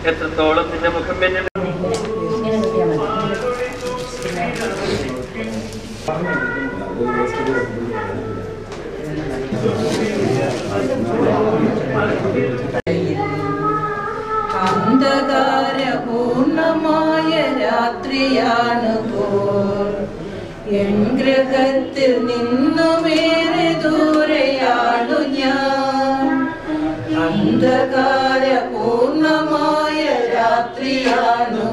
എത്രത്തോളം നിന്റെ മുഖം എന്നെ അന്ധകാരപൂർണമായ രാത്രിയാണ് പോൽ എൻ ഗ്രഹത്തിൽ നിന്നുമേറെ ദൂരെയാണു ഞാൻ. അന്ധകാരപൂർണമായ രാത്രിയാണ്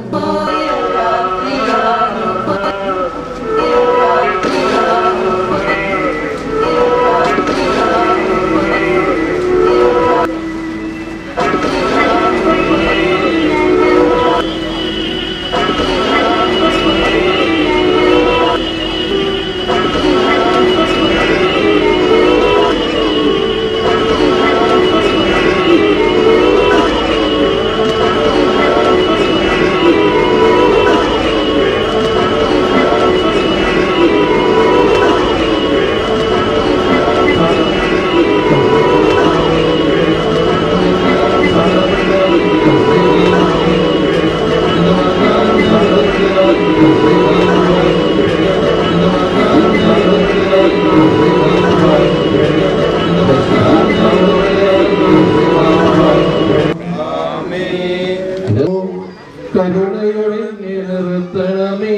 കരുണയുടെ നിലനിർത്തണമേ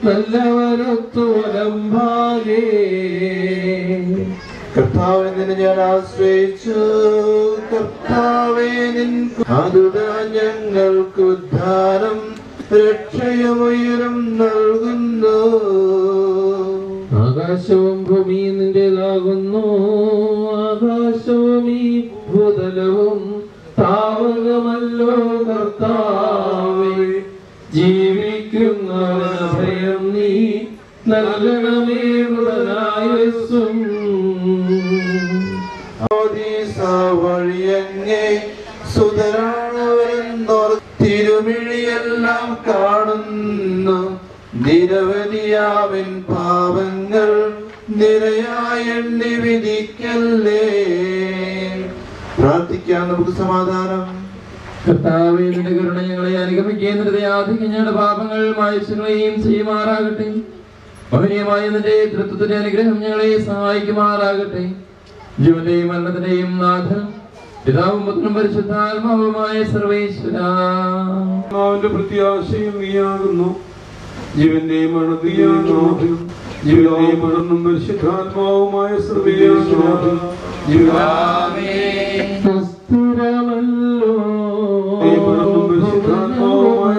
നല്ലവരത്വലംഭാകേ. കർത്താവേ നിന്നെ ഞാൻ ആശ്രയിച്ചു. കർത്താവേ നിൻ അതുതാ ഞങ്ങൾക്ക് ഉദ്ധാരം രക്ഷയുയരം നൽകുന്നു. ആകാശവും ഭൂമിയും നിന്റേതാകുന്നു. ആകാശവും ഈ ഭൂതലവും താവകമല്ലോ കർത്താവേ. ജീവിക്കുന്നവനഭയം നീ നൽകണമേ മൃതനായസ്സും. വഴിയങ്ങേ സുതരാണവരെന്നോർ തിരുമിഴിയെല്ലാം കാണുന്നു. നിരവധിയാവിൻ പാപങ്ങൾ നിരയായി എണ്ണി വിധിക്കല്ലേ. പ്രാർത്ഥിക്കാം, നമുക്ക് സമാധാനം. കർത്താവേ നിന്റെ കരുണ ഞങ്ങളെ അനുഗമിക്കുകയും ഹൃദയാധികം ഞങ്ങളുടെ പാപങ്ങൾ മായ്ച്ചുകളെയും ചെയ്യുമാറാകട്ടെ. മഹനീയമായ നിന്റെ തൃത്വത്തിന്റെ അനുഗ്രഹം ഞങ്ങളെ സഹായിക്കുമാറാകട്ടെ. ജീവന്റെയും മരണത്തിന്റെയും നാഥൻ പിതാവും പുത്രനും പരിശുദ്ധാത്മാവുമായ സർവേശ്വരന്റെ പ്രത്യാശയും നീയാകുന്നു. ജീവന്റെയും മരണത്തിന്റെയും ജീവന്റെയും മരണം പരിശുദ്ധാത്മാവുമായ സർവേശ്വരമല്ലോ. പരിശുദ്ധാത്മാവുമായ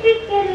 Thank you.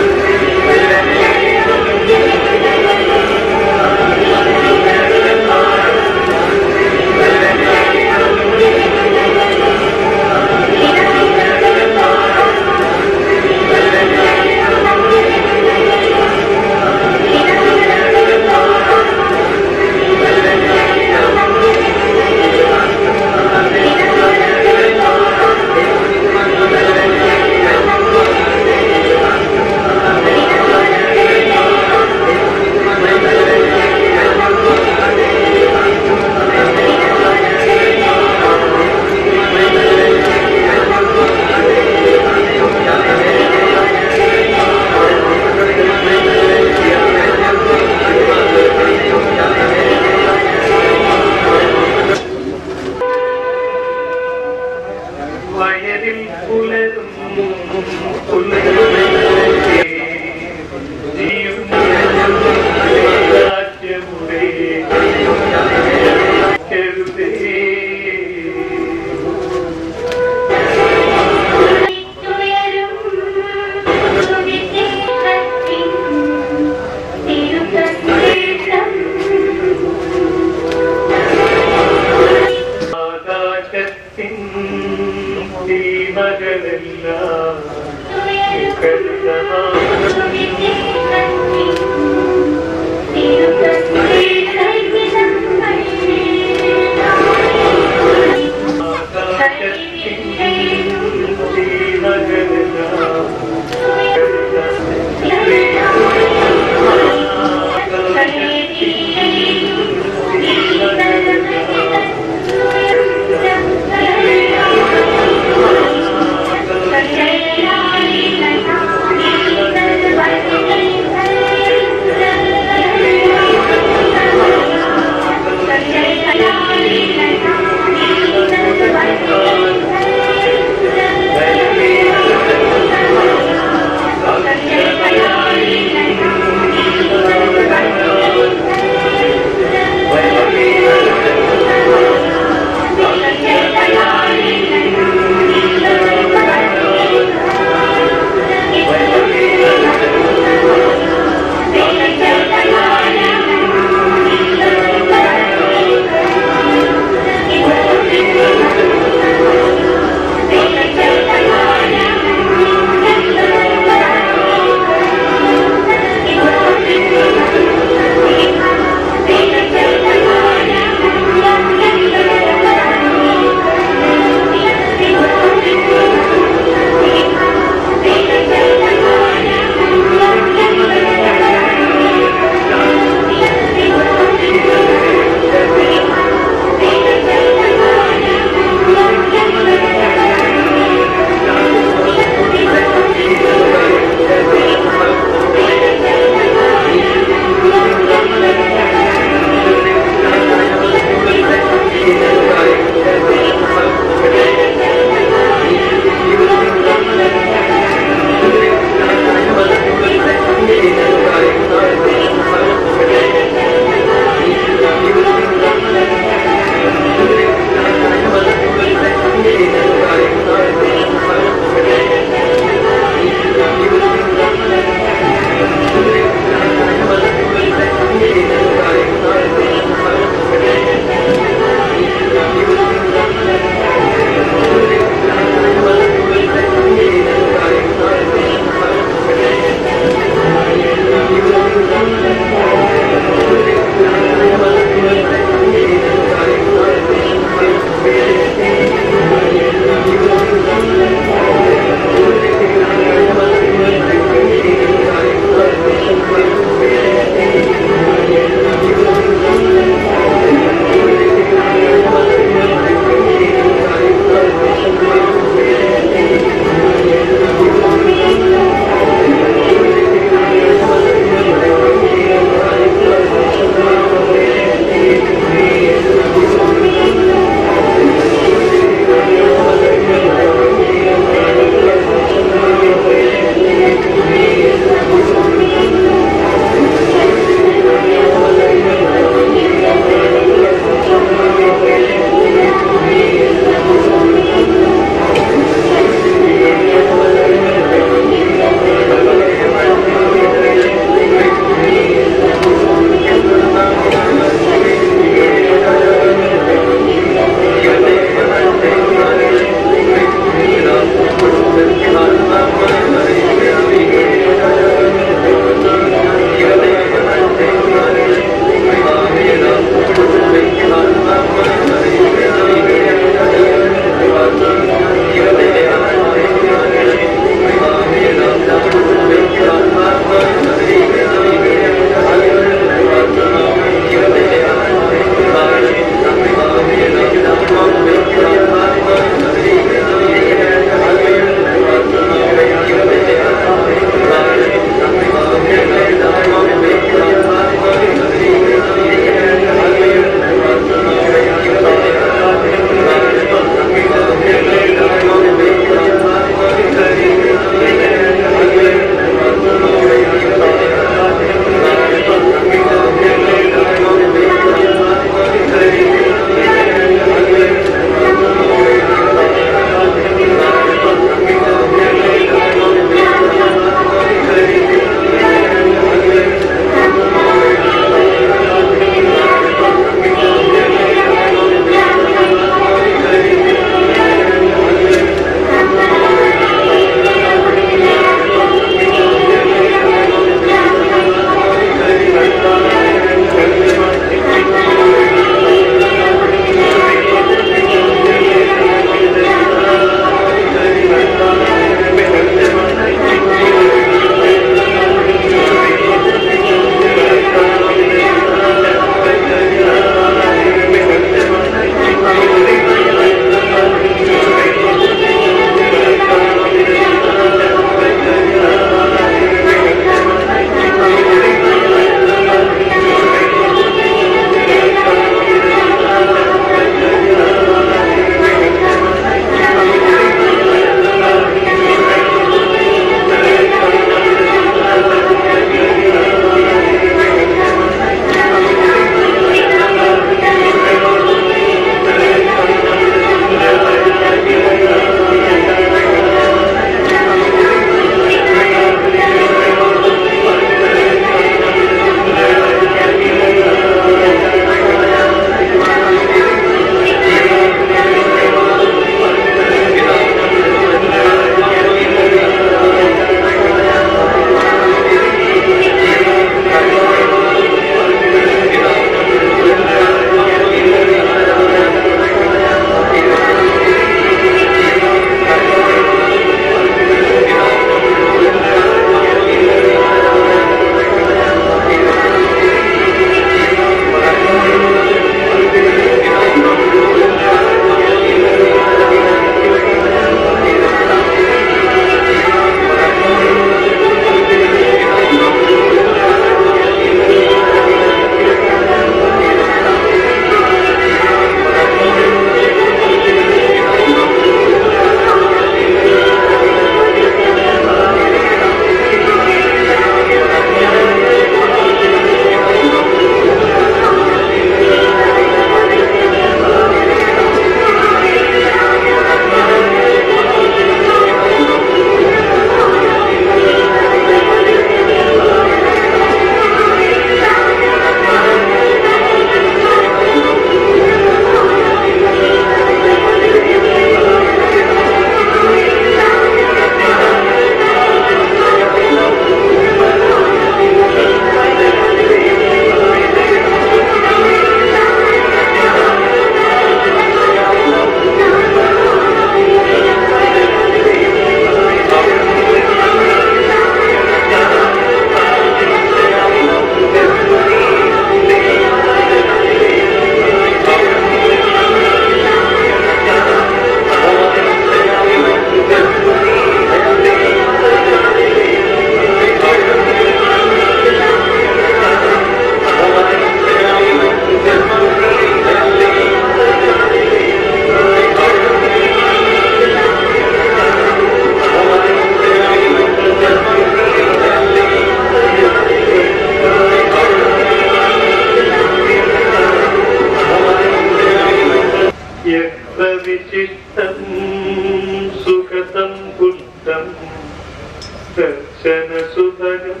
ദർശനസുഭഗം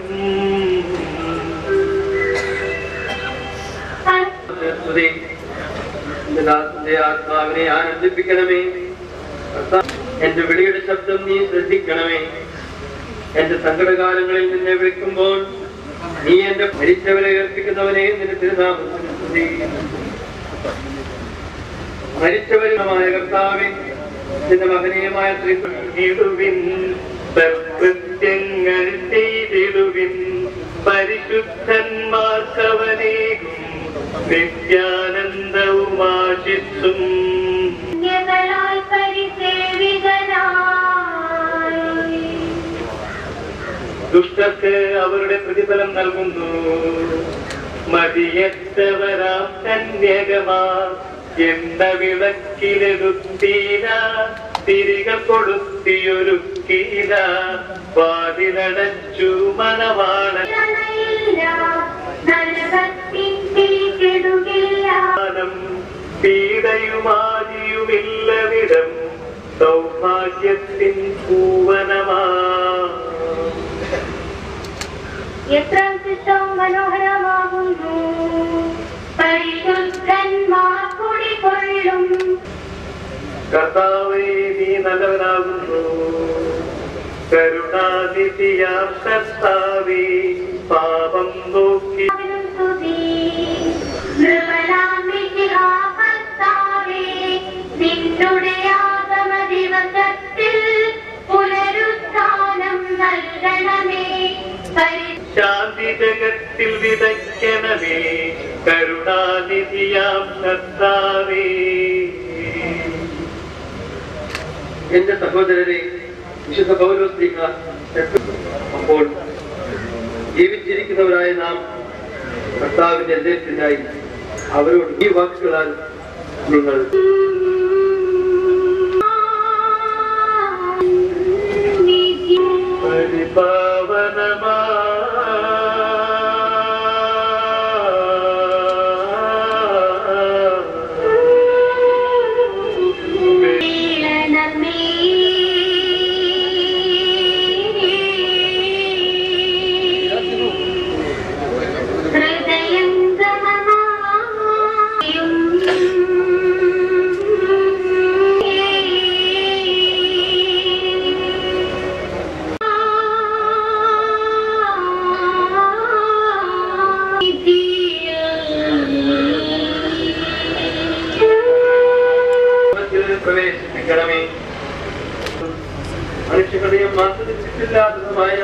ദാസന്റെ ആത്മാവിനെ ആനന്ദിപ്പിക്കണമേ. എന്റെ വിളിയുടെ ശബ്ദം നീ ശ്രദ്ധിക്കണമേ. എന്റെ സങ്കടകാലങ്ങളിൽ നിന്നെ വിളിക്കുമ്പോൾ നീ എന്റെ മരിച്ചവരെ ഏൽപ്പിക്കുന്നവനെ നിന്റെ തിരുനാമത്തിൽ മരിച്ചവരുമായ കർത്താവേ, നിന്റെ മകനീയമായ കൃത്യങ്ങൾ ചെയ്തിടുവിൻ. പരിശുദ്ധന്മാർക്കവനേകും നിത്യാനന്ദവും ആശിസും ദുഷ്ടർക്ക് അവരുടെ പ്രതിഫലം നൽകുന്നു. മതിയറ്റവരാം കന്യകമാർ എന്ന വിളക്കിലെടുത്തീല, തിരികെ കൊളുത്തിയൊരുക്കീല, വാതിലടച്ചു മണവാളൻ. പീഡയുമാതിയുമില്ലവിടം സൗഭാഗ്യത്തിൻ പൂവനമാ. എത്ര ചിത്തവും മനോഹരമാകുന്നു, പരിശുദ്ധന്മാർ കുടികൊള്ളും. കർത്താവേ, നീ നല്ലവനാകുന്നു. കരുണാനിധിയാം കർത്താവേ, പാപം നോക്കി നിന്നുടെ ആഗമ ദിവസത്തിൽ പുനരുത്ഥാനം നൽകണമേ. ശാന്തി ജഗത്തിൽ വിതയ്ക്കണമേ, കരുണാനിധിയാം കർത്താവേ. എന്റെ സഹോദരരെ, വിശുദ്ധ പൗലോസ്ലീഹ അപ്പോൾ ജീവിച്ചിരിക്കുന്നവരായ നാം കർത്താവിന്റെ ഉദ്ദേശത്തിനായി അവരോട് ഈ വാക്കുകളാൽ നിങ്ങൾ പരിപാവനമാ പ്രവേശിപ്പിക്കണമേ. മനുഷ്യഹൃദയം ആസ്വദിച്ചിട്ടില്ലാത്തതുമായ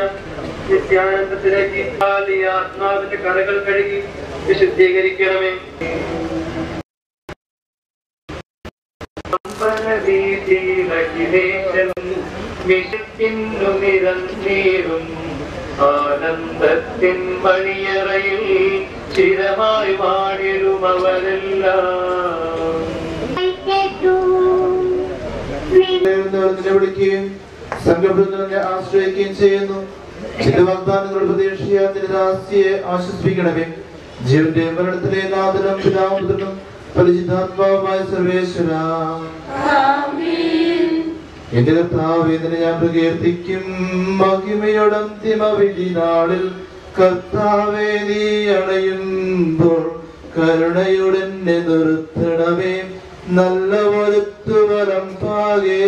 നിത്യാനന്ദത്തിലേക്ക് ആത്മാവിന്റെ കറകൾ കഴുകി വിശുദ്ധീകരിക്കണമേ. നിറന്നേറും ആനന്ദത്തിൻ മണിയറയിൽ ചിരമായി വാണിടും അവരെല്ലാം. നിലവിളിക്കുകയും സംഘടനകളെ ആശ്രയിക്കുകയും ചെയ്യുന്നു. ചില വാഗ്ദാനങ്ങളുടെ പ്രതീക്ഷയാ നിരാശയെ ആശ്വസിപ്പിക്കണമേ. ജീവന്റെ മരണത്തിലെ നാഥനും പിതാവും പരിശുദ്ധാത്മാവുമായ സർവേശ്വര, എന്റെ കർത്താവേ, നിന്നെ ഞാൻ പ്രകീർത്തിക്കും. മഹിമയുടെ അന്തിമ വിധി നാളിൽ കർത്താവേ, നീ അണയുമ്പോൾ കരുണയുടെ എന്നെ നിർത്തണമേ. നല്ല വലുത്തുവരം പാകേ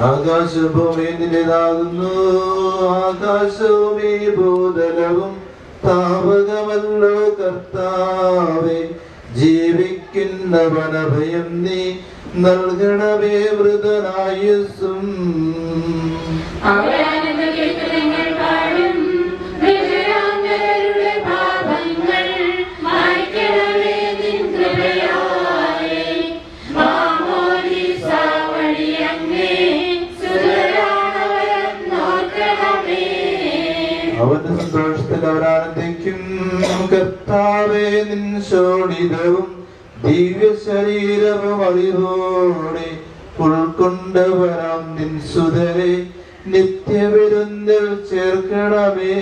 ആകാശഭൂമി നിന്റേതാകുന്നു. ആകാശവും ഈ ഭൂതലവും താവകമല്ലോ കർത്താവേ. ജീവിക്കുന്നവനഭയം നീ നൽകണമേ വൃതനായുസ്സും. അവന്റെ സന്തോഷത്തിൽ അവരാനന്ദിക്കും. കർത്താവേ, നിൻ ശോണിതവും ദിവ്യ ശരീരവും അറിവോടെ ഉൾക്കൊണ്ടവരാം നിൻ സുതരെ നിത്യവിരുന്നിൽ ചേർക്കണമേ.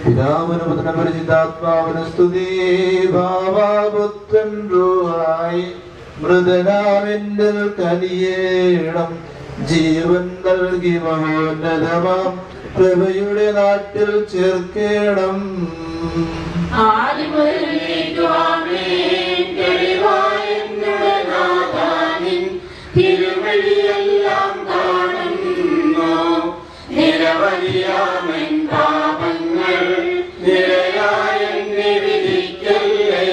പിതാവിന് പുത്രന് പരിശുദ്ധാത്മാവിന് സ്തുതി. ഭാവാപുത്രൻ റൂഹായി മൃതനാവിന്റെ കനിയേണം. ജീവൻ നൽകി മഹോന്നതമാം പ്രഭയുടെ നാട്ടിൽ ചേർക്കേണം. തിരുവഴിയെല്ലാം കാണുന്നു നിരവധിയാമൻ പാപങ്ങൾ നിരയായെന്നെ വിധിക്കല്ലേ.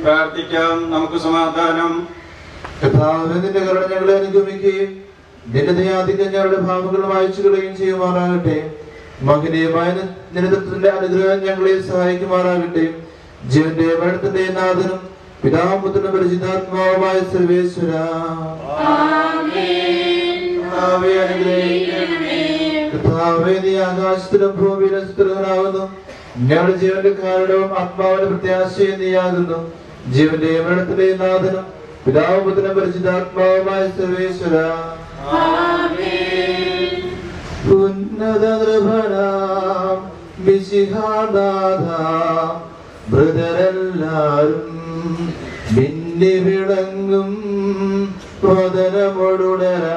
പ്രാർത്ഥിക്കാം, നമുക്ക് സമാധാനം. കർത്താവേ, നിന്റെ കരുണ ഞങ്ങളെ അനുഗമിക്കുകയും നിന്റെ ദയാധികം ഞങ്ങളുടെ ഭാവങ്ങൾ വായിച്ചു കളയുകയും ചെയ്യുമാറാകട്ടെ. മഹനീയമായ നിരന്തരത്തിന്റെ അനുഗ്രഹം ഞങ്ങളെ സഹായിക്കുമാറാകട്ടെ. ജീവന്റെ മരണത്തിന്റെ നാഥനും പിതാവും പുത്രനും പരിശുദ്ധാത്മാവുമായ സർവേശ്വര കർത്താവേ, നീ ആകാശത്തിലും ഭൂമിയിലും സ്തുതനാകുന്നു. ഞങ്ങളുടെ ജീവന്റെ കാരണവും ആത്മാവിന്റെ പ്രത്യാശയും നീയാകുന്നു. ജീവന്റെ മരണത്തിന്റെ നാഥനും പിതാവും പുത്രനും പരിശുദ്ധാത്മാവുമായ സർവേശ്വര ഉന്നത നൃഭനാം മിശിഹാനാഥ ബ്രദരെല്ലാരും മിന്നി വിളങ്ങും വദനമൊടുണരാൻ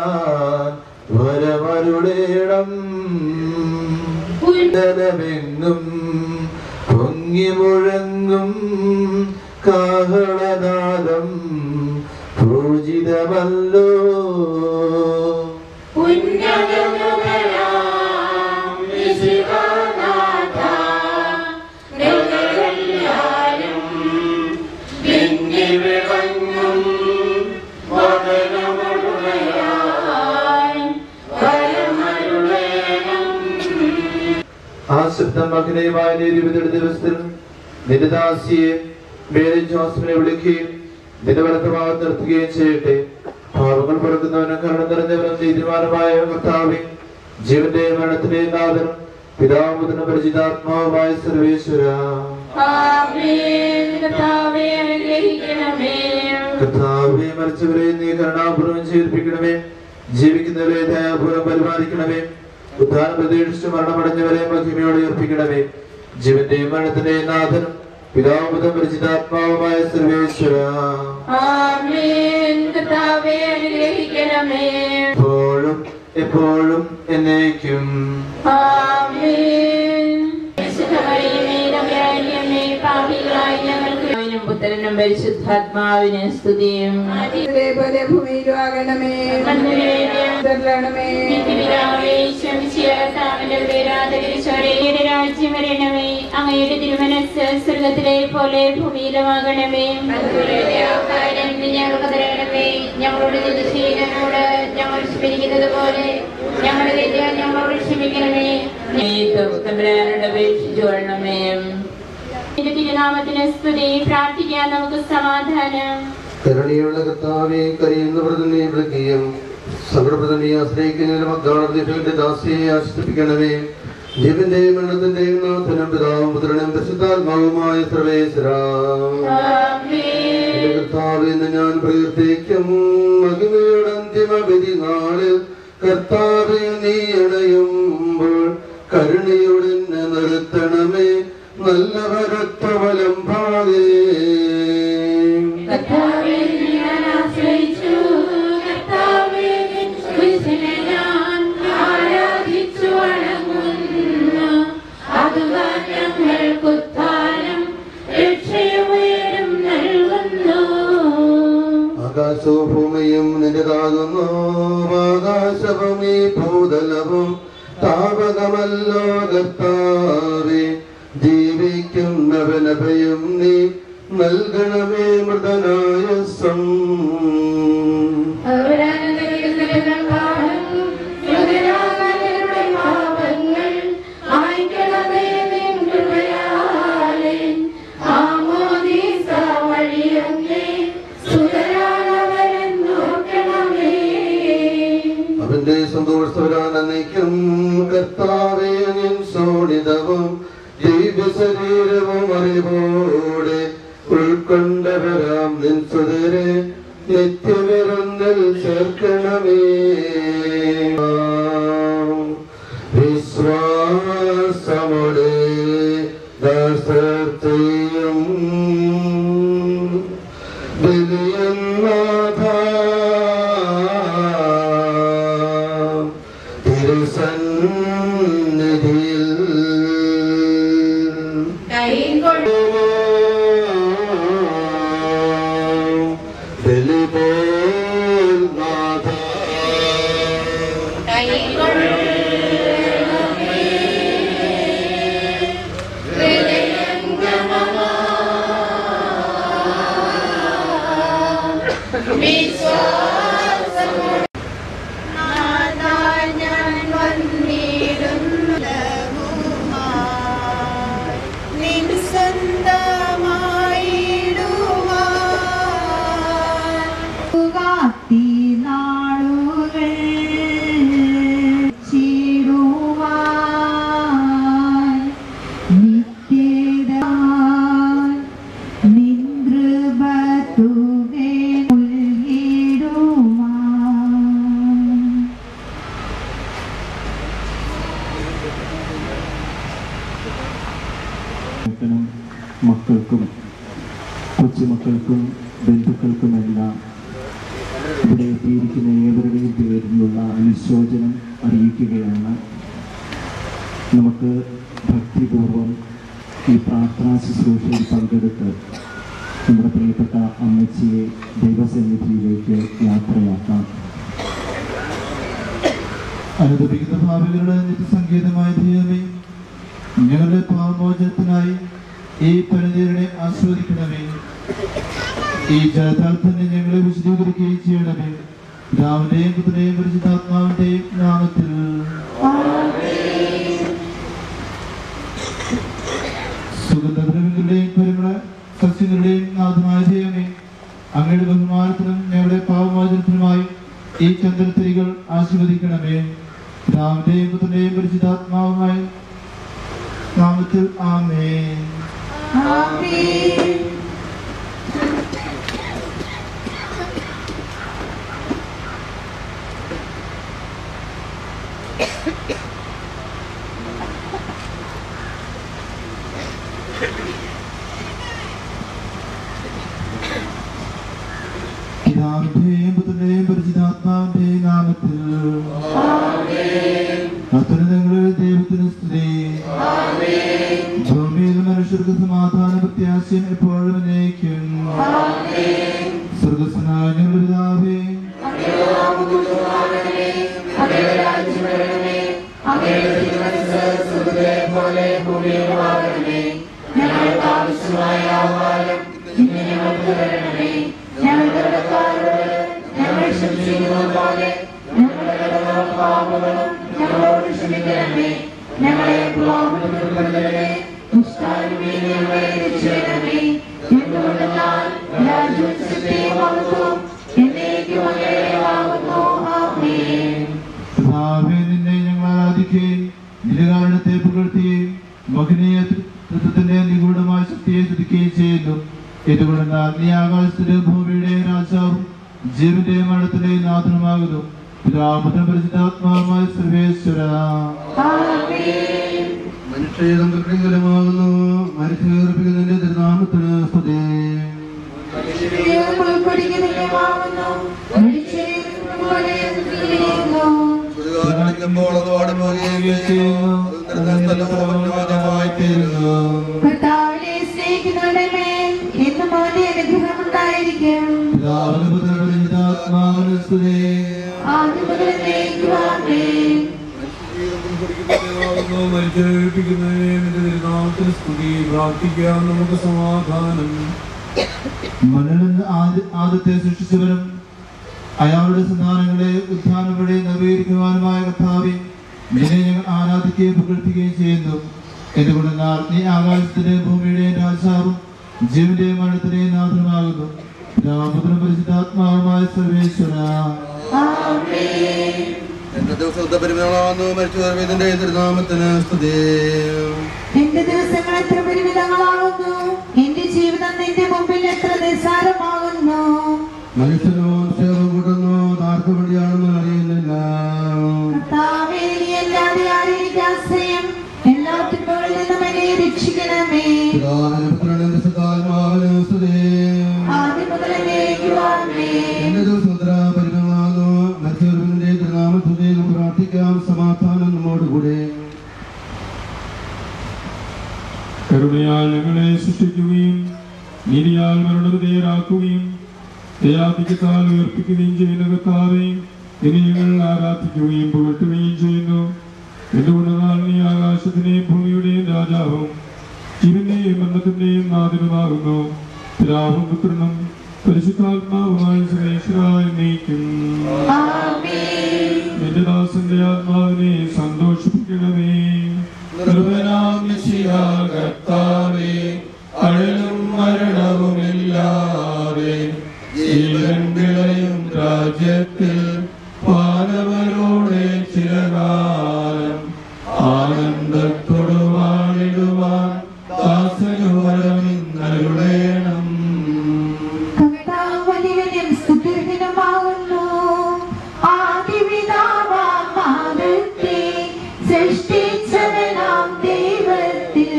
വരമരുടേണം. ഉന്നതമെങ്ങും പൊങ്ങി മുഴങ്ങും കാഹളനാദം പൂജിതമല്ലോ. ആ ശബ്ദം മകനയുമായ നീതിയുടെ ദിവസത്തിൽ നിന്റെ ദാസിയെ മേരി ജോസഫിനെ വിളിക്കുകയും നിന്റെ വലത്തുഭാഗത്ത് നിർത്തുകയും ചെയ്യട്ടെ. പാപങ്ങൾ പുറക്കുന്നവനും കരുണ നിറഞ്ഞവനും നീതിമാനുമായ കർത്താവേ, ജീവന്റെ മരണത്തിന്റെ നാഥനും പിതാവും പുത്രനും പരിശുദ്ധാത്മാവുമായ സർവേശ്വര കർത്താവേ, മരിച്ചവരെ നീ കരുണാപൂർവ്വം ജീവിപ്പിക്കണമേ. ജീവിക്കുന്നവരെ ദയാപൂർവ്വം പരിപാലിക്കണമേ. ഉദ്ധാനം പ്രതീക്ഷിച്ച് മരണമടഞ്ഞവരെ മഹിമയോടെ ഉയർപ്പിക്കണമേ. ജീവന്റെ മരണത്തിന്റെ നാഥനും പിതാവും പുത്രനും പരിശുദ്ധാത്മാവുമായ സർവേശ്വര എപ്പോഴും എപ്പോഴും എന്നേക്കും. പുത്രനും പരിശുദ്ധാത്മാവിന് സ്തുതിയും. അതേപോലെ ഭൂമിയിലും ആകണമേ. രാജ്യം വരണമേ. അങ്ങയുടെ തിരുമനസ് സ്വർഗത്തിലെ പോലെ ഭൂമിയിലുമാകണമേ. ഞങ്ങൾക്ക് തരണമേ. ഞങ്ങളുടെ ചെയ്തതിനോട് ഞങ്ങൾ ക്ഷമിക്കുന്നത് പോലെ ഞങ്ങളുടെ തെറ്റുകൾ ഞങ്ങളോട് ക്ഷമിക്കണമേ. അപേക്ഷിച്ചുകൊള്ളണമേ. തിരുനാമത്തിന് സ്തുതി. പ്രാർത്ഥിക്കാൻ നമുക്ക് സമാധാനം. കരുണയുള്ള കർത്താവേ, കരയുന്ന പ്രതിനെ വിളിക്കുകയും സകലപ്രതിനെ ആശ്രയിക്കുന്നതിന് മദ്ദാനത്തിന്റെ ദാസിയെ ആശ്വസിപ്പിക്കണമേ. ജീവന്റെ മരണത്തിന്റെയും നാഥനും പിതാവും പുത്രനും പരിശുദ്ധാത്മാവുമായ സർവേശ്വര കർത്താവേ, ഞാൻ പ്രവർത്തിക്കും മഹിമയുടെ അന്തിമ വിധി നാളിൽ കർത്താവേ, നീ അണയുമ്പോൾ കരുണയോടെ നിർത്തണമേ. നല്ലവരത്വലം ഭാഗേ ആകാശവും ഭൂമിയും നിന്റേതാകുന്നു. ആകാശഭൂമി ഭൂതലവും താപകമല്ലോ കർത്താവേ. ജീവിക്കുന്നവനഭയം നീ നൽകണമേ. മൃതനായ വഴിയ നിത്യവിരുന്നിൽ ചേർക്കണമേ. വിശ്വാസമോടെ ദാസത്തെയും ബലിയന്നാഥ തിരുസന്നിധിയിൽ ബലിപോൽ നാഥ മക്കൾക്കും കൊച്ചുമക്കൾക്കും ബന്ധുക്കൾക്കുമെല്ലാം ഇവിടെ എത്തിയിരിക്കുന്ന ഏവരുടെയും പേരിലുള്ള അനുശോചനം അറിയിക്കുകയാണ്. നമുക്ക് ഭക്തിപൂർവം ഈ പ്രാർത്ഥനാ ശുശ്രൂഷയിൽ പങ്കെടുത്ത് നമ്മുടെ പ്രിയപ്പെട്ട അമ്മച്ചിയെ ദൈവസന്നിധിയിലേക്ക് യാത്രയാക്കാം. അനുദപിക്കുന്ന ഭാവികളുടെ നിത്യസങ്കേതമായ ദൈവമേ, ഞങ്ങളുടെ പാപമോചനത്തിനായി ഈ പരിചയനെ ആസ്വദിക്കണമേ. ഈ ജലത്താൽ തന്നെ ഞങ്ങളെ വിശദീകരിക്കുകയും ചെയ്യണമേ. പിതാവിന്റെയും പുത്രന്റെയും പരിശുദ്ധാത്മാവിന്റെയും നാമത്തിൽ. സുഗന്ധദ്രവ്യങ്ങളുടെയും പരിമള സസ്യങ്ങളുടെയും നാഥമായ ദൈവമേ, അങ്ങയുടെ ബഹുമാനത്തിനും ഞങ്ങളുടെ പാപമോചനത്തിനുമായി ഈ ചന്ദ്രത്തിരികൾ ആശീർവദിക്കണമേ. പിതാവിന്റെയും പുത്രന്റെയും പരിശുദ്ധാത്മാവുമായി നാമത്തിൽ. ആമേൻ. പിതാവിന്റെയും പുത്രന്റെയും പരിശുദ്ധാത്മാവിന്റെയും നാമത്തിൽ. അത്യുന്നതങ്ങളിൽ ദൈവത്തിന് സ്തുതി. ഭൂമിയിൽ മനുഷ്യർക്ക് സമാധാന പ്രത്യാശയും എപ്പോഴും എന്നേക്കും. സ്വർഗ്ഗസ്ഥനായ ഞങ്ങളുടെ പിതാവേ, നിന്നെ ഞങ്ങൾ ആരാധിക്കുകയും നിലകാരണത്തെ പുകഴ്ത്തുകയും മകനീയ തൃത്വത്തിന്റെ നിഗൂഢമായ ശക്തിയെ സ്തുതിക്കുകയും ചെയ്യുന്നു. ഇതുകൊണ്ട് നീ ആകാശത്തിലെ ഭൂമിയുടെ രാജാവും ജീവന്റെയും മരണത്തിന്റെയും നാഥനുമാകുന്നു. പിതാപുത്രൻ പരിശുദ്ധാത്മാവുമായ സർവേശ്വര. മനുഷ്യമാകുന്നു മരിച്ചുയർപ്പിക്കുന്നതിന്റെ തിരുനാമത്തിന് സ്തുതി. പ്രാർത്ഥിക്കാം. നമുക്ക് സമാധാനം. മണ്ണിൽ ആദ്യത്തെ സൃഷ്ടിച്ചവരും അയാളുടെ സന്താനങ്ങളെ ഉത്ഥാനം വഴി നവീകരിക്കുവാനുമായ കർത്താവേ, നിന്നെ ഞങ്ങൾ ആരാധിക്കുകയും പുകഴ്ത്തുകയും ചെയ്യുന്നു. എന്തുകൊണ്ടെന്നാൽ നീ ആകാശത്തിന്റെയും ഭൂമിയുടെയും രാജാവും ജീവന്റെയും മരണത്തിന്റെയും നാഥനുമാകുന്നു. പിതാപുത്രനും പരിശുദ്ധാത്മാവുമായ സർവേശ്വര. എന്റെ ദിവസത്തെ പരിമിതങ്ങളാവുന്നു മരിച്ചുയർപ്പിന്റെ തിരുനാമത്തിന് സ്തുതി. എന്റെ ദിവസങ്ങൾ എത്ര പരിമിതങ്ങളാകുന്നു, എന്റെ ജീവിതം നിന്റെ മുമ്പിൽ എത്ര നിസ്സാരമാകുന്നു. മനുഷ്യനോ ക്ഷേമം കൂട്ടുന്നു ആർക്ക് വേണ്ടിയാണെന്ന് അറിയുന്നില്ല. എന്റെ ദുസ്തോത്ര പരിമളമാകുന്നു. മത്സ്യന്റെ തിരുനാമത്തിൽ പ്രാർത്ഥിക്കാം. സമാധാനം നമ്മോടുകൂടെ. കരുണയാൽ ഞങ്ങളെ സൃഷ്ടിക്കുകയും നീതിയാൽ മരണവിധേയരാക്കുകയും ദയാധിക്യത്താൽ ഉയർപ്പിക്കുകയും ചെയ്യുന്ന കർത്താവേ, ഇനി ഞങ്ങൾ ആരാധിക്കുകയും പുകഴ്ത്തുകയും ചെയ്യുന്നു. എന്തുകൊണ്ടെന്നാൽ നീ ആകാശത്തിന്റെയും ഭൂമിയുടെയും രാജാവും ജീവന്റെയും മരണത്തിന്റെയും നാഥനുമാകുന്നു. പിതാവും പുത്രനും പരിശുദ്ധാത്മാവുമായി സർവേശ്വരനായി നയിക്കും. നിന്റെ ദാസന്റെ ആത്മാവിനെ സന്തോഷിപ്പിക്കണമേ. കർത്താവേ, അഴലും മരണവുമില്ലാതെ ജീവൻ വിളയും രാജ്യത്തിൽ പാലവരോടെ ചിരകാലം ആനന്ദത്തോടു വാണിടുവാൻ ദാസനു വരമിന്നരുളേണം. സൃഷ്ടിച്ചവനാം ദൈവത്തിൽ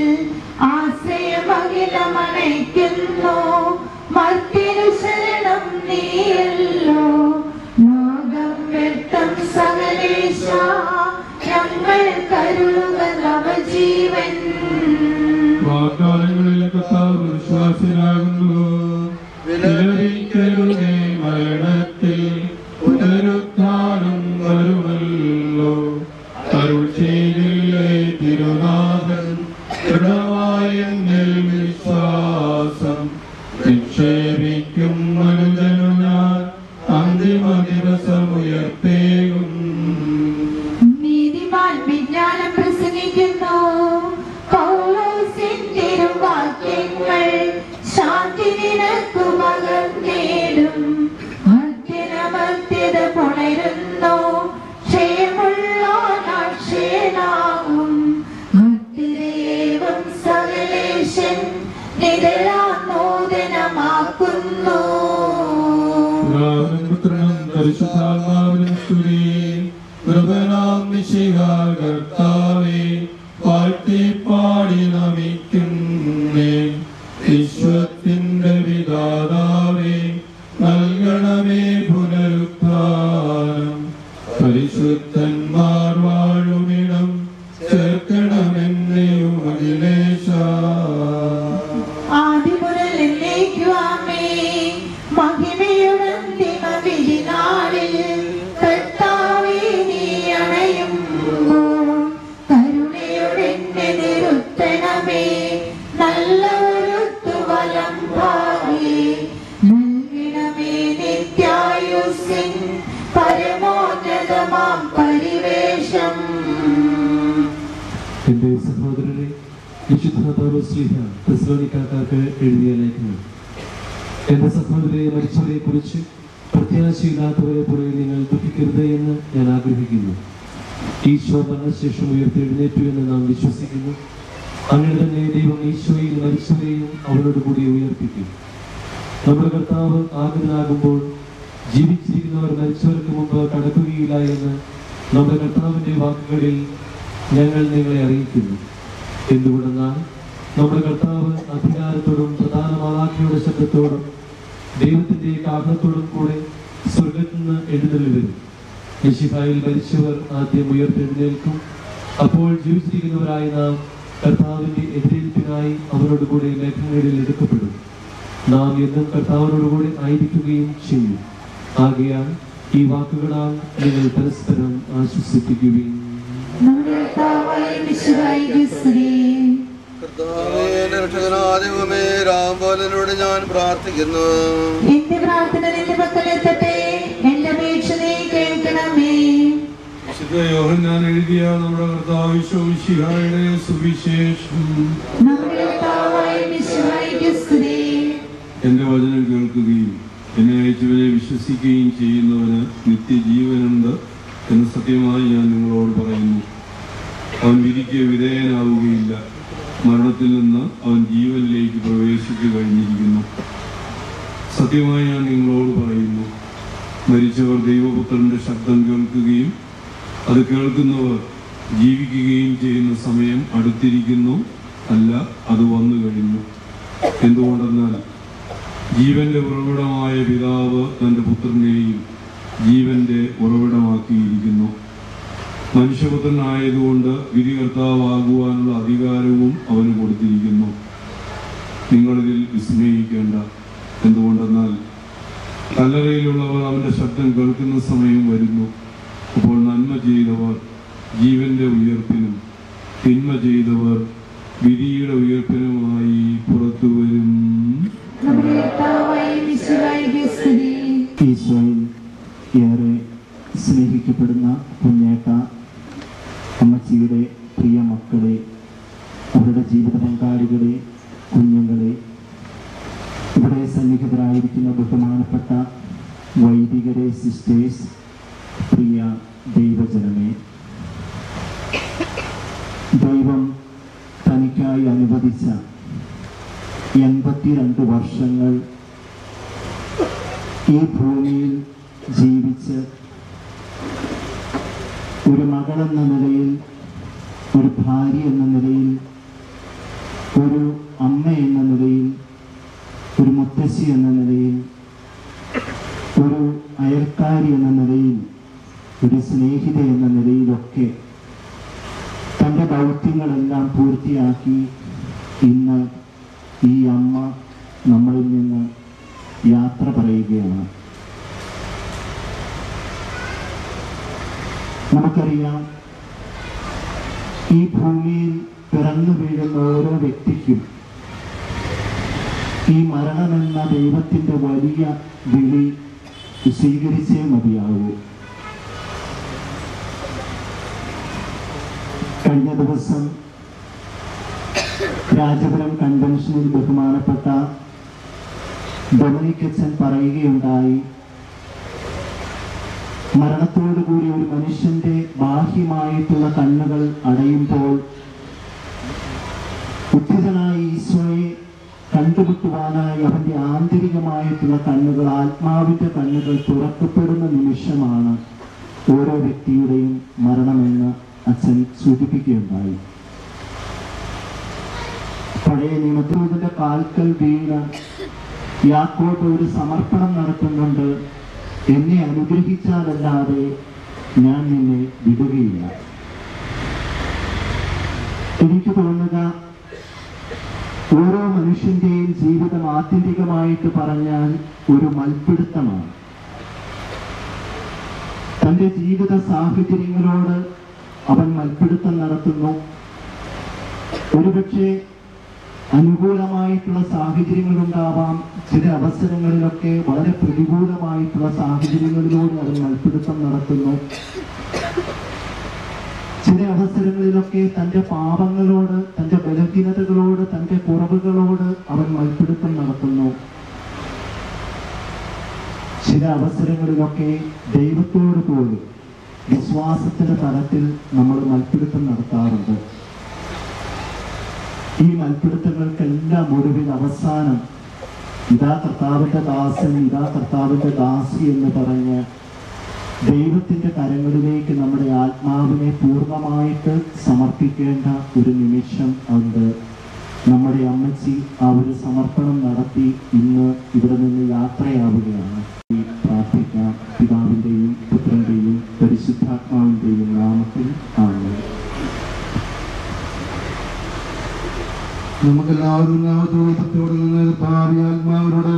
ആശ്രയമഖിലമണയ്ക്കുന്നു. മർത്യനു ശരണം നീയല്ലോ. ലോകം വ്യക്തം സകലേശ ഞങ്ങൾ കരുളുക നവജീവൻ. വാഗ്ദാനങ്ങളിൽ കർത്താവ് വിശ്വാസിയാകുന്നു. വിലപിക്കരുതേ, മരണത്തിൽ പുനരുത്ഥാനം വരുമല്ലോ. അരുൾ ചെയ്തില്ലേ തിരുനാഥൻ, ദൃഢമായ എന്നിൽ വിശ്വാസം നിക്ഷേപിക്കും മനുജനു ഞാൻ അന്തിമ ദിവസം ഉയർത്തേകും. നീതിമാൻ വിജ്ഞാനം പ്രസംഗിക്കുന്നു. പൗലോസിൻ തിരുവാക്യങ്ങൾ ശാന്തി നിനക്കു പകർന്നേടും. മർത്യനമർത്യത പുണരുന്നു. ക്ഷേമുള്ളോനാക്ഷേനാകും. മർത്യരേവം സകലേശൻ നിതരാനൂതനമാക്കുന്നു. പുത്രനും പരിശുദ്ധാത്മാവിനും സ്തുതി. കൃപനാം മിശിഹാ കർത്താവേ, വാഴ്ത്തിപ്പാടി നമിക്കുന്നേ. വിശ്വത്തിന്റെ വിധാതാവേ, നൽകണമേ പുനരുത്ഥാനം. പരിശുദ്ധന്മാർ വാഴുമിടം ചേർക്കണമെന്നെയും അഖിലേശ. ആദിമുതൽ എന്നേക്കും ആമേൻ. മഹിമയുടന്തിമ വിധിനാളിൽ കർത്താവേ നീ അണയുമ്പോൾ കരുണയുടെ നിരുത്തണമേ. നല്ല ഒരുത്തുവലം ഭാവി നൽകണമേ. നിത്യായുസ്സിൻ പരമോന്നതമാം പരിവേഷം. എന്റെ സഹോദരരെ, വിശുദ്ധ പൗലോസ്ലീഹ തെസ്സലോനിക്കക്കാർക്ക് എഴുതിയ ലേഖനം. എന്റെ സഹോദരരെ, മരിച്ചവരെ കുറിച്ച് പ്രത്യാശയില്ലാത്തവരെ പോലെ നിങ്ങൾ ദുഃഖിക്കരുത് എന്ന് ഞാൻ ആഗ്രഹിക്കുന്നു. ഈശോ മരണശേഷം ഉയർത്തെഴുന്നേറ്റു എന്ന് നാം വിശ്വസിക്കുന്നു. അങ്ങനെ തന്നെ ദൈവം ഈശോയിൽ മരിച്ചവരെയും അവരോട് കൂടി ഉയർപ്പിക്കും. നമ്മുടെ കർത്താവ് ആഗതനാകുമ്പോൾ ജീവിച്ചിരിക്കുന്നവർ മരിച്ചവർക്ക് മുമ്പ് കടക്കുകയില്ല എന്ന് നമ്മുടെ കർത്താവിന്റെ വാക്കുകളിൽ ഞങ്ങൾ നിങ്ങളെ അറിയിക്കുന്നു. എന്തുകൊണ്ടെന്നാൽ നമ്മുടെ കർത്താവ് അധികാരത്തോടും പ്രധാന മാലാഖയുടെ ശബ്ദത്തോടും ദൈവത്തിന്റെ കാഹളത്തോടും കൂടെ സ്വർഗത്തിൽ നിന്ന് എഴുന്നള്ളി വരും. മിശിഹായിൽ മരിച്ചവർ ആദ്യം ഉയർത്തെഴുന്നേൽക്കും. അപ്പോൾ ജീവിച്ചിരിക്കുന്നവരായ നാം കർത്താവിന്റെ എതിരേൽപ്പിനായി അവരോട് കൂടെ മേഘങ്ങളിൽ എടുക്കപ്പെടും. നാം എന്നും കർത്താവിനോടുകൂടെ ആയിരിക്കുകയും ചെയ്യും. ആകയാൽ ഈ വാക്കുകളാൽ നിങ്ങൾ പരസ്പരം ആശ്വസിപ്പിക്കുകയും. രക്ഷകനാദിവമേ രാംബോലനോട് ഞാൻ പ്രാർത്ഥിക്കുന്നു. എന്റെ പ്രാർത്ഥന നിന്റെ പക്കലെത്തട്ടെ. എന്റെ അപേക്ഷ നീ കേൾക്കണമേ. വിശുദ്ധ യോഹന്നാൻ എഴുതിയ നമ്മുടെ കർത്താവ് മിശിഹായുടെ സുവിശേഷം. എന്റെ വചനം കേൾക്കുകയും എന്നെ അയച്ചവനെ വിശ്വസിക്കുകയും ചെയ്യുന്നവന് നിത്യജീവനുണ്ട് എന്ന് സത്യമായി ഞാൻ നിങ്ങളോട് പറയുന്നു. അവൻ വിധിക്ക് വിധേയനാവുകയില്ല. മരണത്തിൽ നിന്ന് അവൻ ജീവനിലേക്ക് പ്രവേശിച്ചു കഴിഞ്ഞിരിക്കുന്നു. സത്യമായി ഞാൻ നിങ്ങളോട് പറയുന്നു, മരിച്ചവർ ദൈവപുത്രന്റെ ശബ്ദം കേൾക്കുകയും അത് കേൾക്കുന്നവർ ജീവിക്കുകയും ചെയ്യുന്ന സമയം അടുത്തിരിക്കുന്നു, അല്ല അത് വന്നു കഴിഞ്ഞു. എന്തുകൊണ്ടെന്നാൽ ജീവന്റെ ഉറവിടമായ പിതാവ് തൻ്റെ പുത്രനെയും ജീവന്റെ ഉറവിടമാക്കിയിരിക്കുന്നു. മനുഷ്യപുത്രനായതുകൊണ്ട് വിധികർത്താവാകുവാനുള്ള അധികാരവും അവന് കൊടുത്തിരിക്കുന്നു. നിങ്ങളിതിൽ വിസ്മയിക്കേണ്ട. എന്തുകൊണ്ടെന്നാൽ കല്ലറയിലുള്ളവർ അവന്റെ ശബ്ദം കേൾക്കുന്ന സമയം വരുന്നു. അപ്പോൾ നന്മ ചെയ്തവർ ജീവന്റെ ഉയർപ്പിനും തിന്മ ചെയ്തവർ വിധിയുടെ ഉയർപ്പിനുമായി പുറത്തു വരും. ഈശോയിൽ ഏറെ സ്നേഹിക്കപ്പെടുന്ന കുഞ്ഞേട്ട, അമ്മച്ചിയുടെ പ്രിയ മക്കളെ, അവരുടെ ജീവിത പങ്കാളികളെ, കുഞ്ഞുങ്ങളെ, ഇവിടെ സന്നിഹിതരായിരിക്കുന്ന ബഹുമാനപ്പെട്ട വൈദികരെ, സിസ്റ്റേഴ്സ്, പ്രിയ ദൈവജനമേ, ദൈവം തനിക്കായി അനുവദിച്ച 82 വർഷങ്ങൾ ഈ ഭൂമിയിൽ ജീവിച്ച് ഒരു മകളെന്ന നിലയിൽ, ഒരു ഭാര്യ എന്ന നിലയിൽ, ഒരു അമ്മ എന്ന നിലയിൽ, ഒരു മുത്തശ്ശി എന്ന നിലയിൽ, ഒരു അയൽക്കാരി എന്ന നിലയിൽ, ഒരു സ്നേഹിത എന്ന നിലയിലൊക്കെ തൻ്റെ ദൗത്യങ്ങളെല്ലാം പൂർത്തിയാക്കി ഇന്ന് ഈ അമ്മ നമ്മളിൽ നിന്ന് യാത്ര പറയുകയാണ്. നമുക്കറിയാം, ഈ ഭൂമിയിൽ പിറന്നു വീഴുന്ന ഓരോ വ്യക്തിക്കും ഈ മരണമെന്ന ദൈവത്തിൻ്റെ വലിയ വിളി സ്വീകരിച്ചേ മതിയാവൂ. കഴിഞ്ഞ ദിവസം രാജപുരം കൺവെൻഷനിൽ ബഹുമാനപ്പെട്ട ഡൊമിനിക് അച്ഛൻ പറയുകയുണ്ടായി, മരണത്തോടുകൂടി ഒരു മനുഷ്യന്റെ ബാഹ്യമായിട്ടുള്ള കണ്ണുകൾ അടയുമ്പോൾ ഉദ്ധിതനായ ഈശോയെ കണ്ടുമുട്ടുവാനായി അവന്റെ ആന്തരികമായിട്ടുള്ള കണ്ണുകൾ, ആത്മാവിന്റെ കണ്ണുകൾ തുറക്കപ്പെടുന്ന നിമിഷമാണ് ഓരോ വ്യക്തിയുടെയും മരണമെന്ന് അച്ഛൻ സൂചിപ്പിക്കുകയുണ്ടായി. പഴയ നിയമത്തിൻ്റെ കാൽക്കൽ വീണ് യാക്കോബ് ഒരു സമർപ്പണം നടത്തുന്നുണ്ട്, എന്നെ അനുഗ്രഹിച്ചാലല്ലാതെ ഞാൻ നിന്നെ വിടുകയില്ല. എനിക്ക് തോന്നുക, ഓരോ മനുഷ്യന്റെയും ജീവിതം ആത്യന്തികമായിട്ട് പറഞ്ഞാൽ ഒരു മൽപ്പിടുത്തമാണ്. തൻ്റെ ജീവിത സാഹചര്യങ്ങളോട് അവൻ മൽപ്പിടുത്തം നടത്തുന്നു. ഒരുപക്ഷെ അനുകൂലമായിട്ടുള്ള സാഹചര്യങ്ങളുണ്ടാവാം, ചില അവസരങ്ങളിലൊക്കെ വളരെ പ്രതികൂലമായിട്ടുള്ള സാഹചര്യങ്ങളിലൂടെ അവൻ മൽപ്പിടുത്തം നടത്തുന്നു. ചില അവസരങ്ങളിലൊക്കെ തൻ്റെ പാപങ്ങളോട്, തൻ്റെ ബലഹീനതകളോട്, തൻ്റെ കുറവുകളോട് അവൻ മൽപ്പിടുത്തം നടത്തുന്നു. ചില അവസരങ്ങളിലൊക്കെ ദൈവത്തോട് പോലും വിശ്വാസത്തിന്റെ തലത്തിൽ നമ്മൾ മൽപ്പിടുത്തം നടത്താറുണ്ട്. ഈ മൽപ്പിടുത്തങ്ങൾക്കെല്ലാം ഒടുവിൽ അവസാനം ഇതാ കർത്താവിന്റെ ദാസൻ, ഇതാ കർത്താവിന്റെ ദാസി എന്ന് പറഞ്ഞ് ദൈവത്തിന്റെ കരങ്ങളിലേക്ക് നമ്മുടെ ആത്മാവിനെ പൂർണ്ണമായിട്ട് സമർപ്പിക്കേണ്ട ഒരു നിമിഷം ഉണ്ട്. നമ്മുടെ അമ്മച്ചി ആ ഒരു സമർപ്പണം നടത്തി ഇന്ന് ഇവിടെ നിന്ന് യാത്രയാവുകയാണ്. പ്രാർത്ഥിക്കാം. പിതാവിന്റെയും പുത്രന്റെയും പരിശുദ്ധാത്മാവിന്റെയും നാമത്തിൽ ആമേൻ. നമുക്കെല്ലാവരും നാമത്തോട് നിന്ന് ഭാവി ആത്മാവരോട്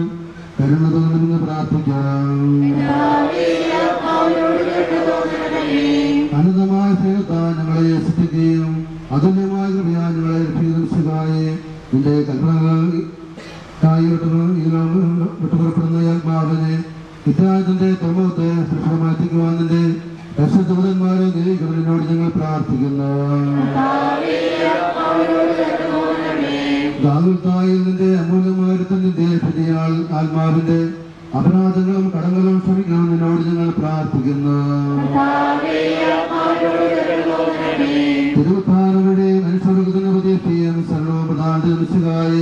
കരുണ തോന്നണമെന്ന് പ്രാർത്ഥിക്കാം. അനന്തമായ സ്നേഹത്താൽ ഞങ്ങളെ സൃഷ്ടിക്കുകയും അതുല്യമായ കൃപയാൽ ഞങ്ങളെ രക്ഷിതായ നിന്റെ കൽപ്പനകളായി വിട്ടുപുറപ്പെടുന്ന ആത്മാവിനെ വിദ്യാർത്ഥിന്റെ തുറമുഖത്തെ സുരക്ഷിതമാറ്റിക്കുവാൻ നിന്റെ രക്ഷദൂതന്മാരെ നിരീക്ഷണോട് ഞങ്ങൾ പ്രാർത്ഥിക്കുന്നു. ദാവീദായിൽ നിന്റെ അമൂല്യമായ നിന്റെ ഫലിയാൽ ആത്മാവിന്റെ അപരാധങ്ങളും കടങ്ങളും ക്ഷമിക്കണം നിന്നോട് ഞങ്ങൾ പ്രാർത്ഥിക്കുന്നു. തിരുവുത്ഥാനയുടെ മനുഷ്യർഗത്തിന്റെ പ്രതീക്ഷയും സർവ്വ പ്രധാനമായ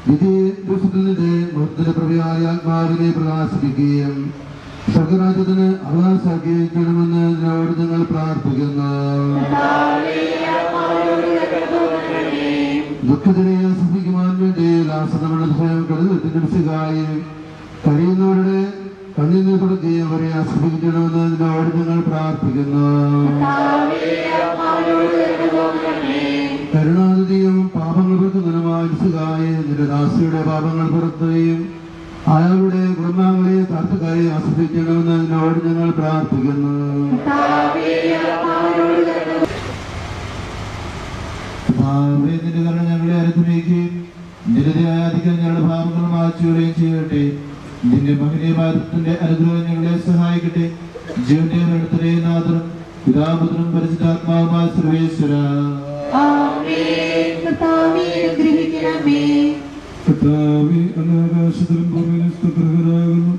വിധി ദിവസത്തിന്റെ മുഹൂർത്തത്തിന്റെ പ്രവ്യായ ആത്മാവിനെ പ്രകാശിപ്പിക്കുകയും സ്വർഗരാജ്യത്തിന് അവകാശമാക്കിയിരിക്കണമെന്ന് ഇതിനോട് ഞങ്ങൾ പ്രാർത്ഥിക്കുന്നു. ദുഃഖത്തിനെ ആസ്വദിക്കുവാൻ വേണ്ടി ലാസനമുള്ള സ്വയം കടുതത്തിന്റെ വിശുകായി കഴിയുന്നവരുടെ കണ്ണിനെ തുടക്കി അവരെ ആസ്വദിക്കണമെന്ന് ഇതിനോട് ഞങ്ങൾ പ്രാർത്ഥിക്കുന്നു. കരുണാനിധിയും പാപങ്ങൾ പുറത്തുന്നതുമായ വിശുകായി നിന്റെ ദാസിയുടെ പാപങ്ങൾ പുറത്തുകയും അയാളുടെ കുടുംബാംഗങ്ങളെ കാർത്തുകാരെ ആസ്വദിക്കണമെന്ന് ഇതിനോട് ഞങ്ങൾ പ്രാർത്ഥിക്കുന്നു. നിന്റെ കരുണ ഞങ്ങളെ അനുഗ്രഹിക്കുകയും നിരതയാധികം ഞങ്ങളുടെ പാപങ്ങൾ മാറ്റുകയും ചെയ്യട്ടെ. നിന്റെ മഹനീയമായത്തിന്റെ അനുഗ്രഹം ഞങ്ങളെ സഹായിക്കട്ടെ. ജീവന്റെ അടുത്തരേ നാഥനും പിതാപുത്രനും പരിശുദ്ധാത്മാവുമായ സർവേശ്വര കർത്താവേ, അങ്ങ് ആകാശത്തിലും ഭൂമിയിലും സ്തുത്യർഹനാകുന്നു.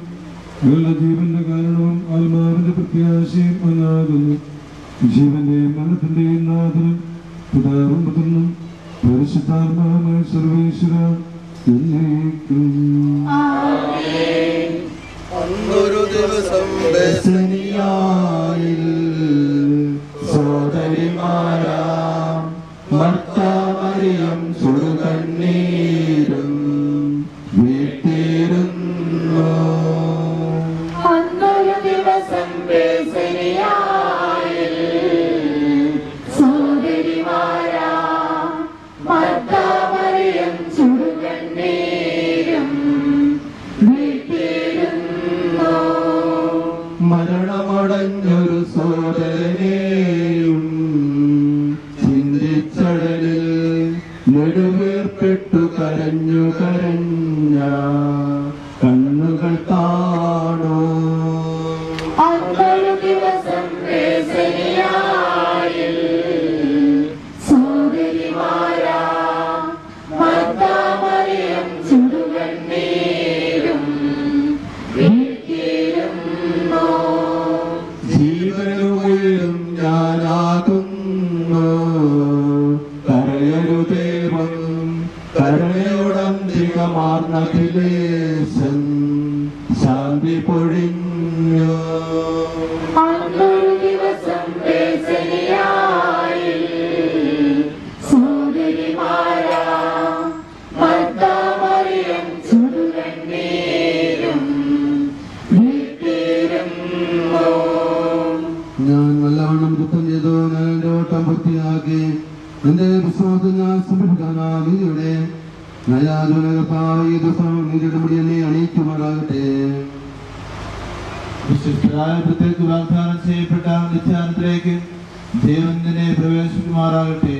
ഞങ്ങളുടെ ജീവന്റെ കാരണവും ആത്മാവിന്റെ പ്രത്യാശയും അങ്ങാകുന്നു. ജീവന്റെയും മരണത്തിന്റെയും നാഥനും പിതാവും പുത്രനും പരിശുദ്ധാത്മാവുമായ സർവേശ്വര എന്നേക്കും. ഒരു ദിവസം സോദരിമാരാം മർത്താമറിയം ചുടുകണ്ണീരും വീട്ടിരുന്നു. അന്നൊരു ദിവസം ബേസനിയായിൽ സോദരിമാരാം മർത്താമറിയം ചുടുകണ്ണീരും വീട്ടിരുന്നു. മരണമടഞ്ഞൊരു സോദരനെയും ചിന്തിച്ചടലിൽ നെടുവീർപ്പെട്ടു കരഞ്ഞു കരഞ്ഞ കണ്ണുകൾ കാണൂ. അന്നൊരു ദിവസം ബേസനിയായിൽ സോദരിമാരാം മർത്താമറിയം ചുടുകണ്ണീരും വീട്ടിരുന്നു. ജീവനുമുയരും ഞാനാകുന്നു കരയരുദേവം കരുണയോടന്തികമാർന്നഖിലേശൻ ശാന്തി പൊഴിഞ്ഞു. അന്നൊരു ദിവസം ബേസനിയായിൽ സോദരിമാരാം മർത്താമറിയം ചുടുകണ്ണീരും വീട്ടിരുന്നു. ഞാൻ നല്ലവണ്ണം ദുഃഖം ചെയ്തു. ഞാൻ എന്റെ ഓട്ടം പൂർത്തിയാക്കി. എന്റെ വിശ്വാസം ഞാൻ സമർപ്പിക്കാനാവിയുടെ നയാതുലകപ്പായ ദിവസം നീതിയുടെ മുടി എന്നെ അണിയിക്കുമാറാകട്ടെ. വിശിഷ്ടരായ പ്രത്യേക വാഗ്ദാനം ചെയ്യപ്പെട്ട നിത്യാനത്തിലേക്ക് ദൈവം നിന്നെ പ്രവേശിക്കുമാറാകട്ടെ.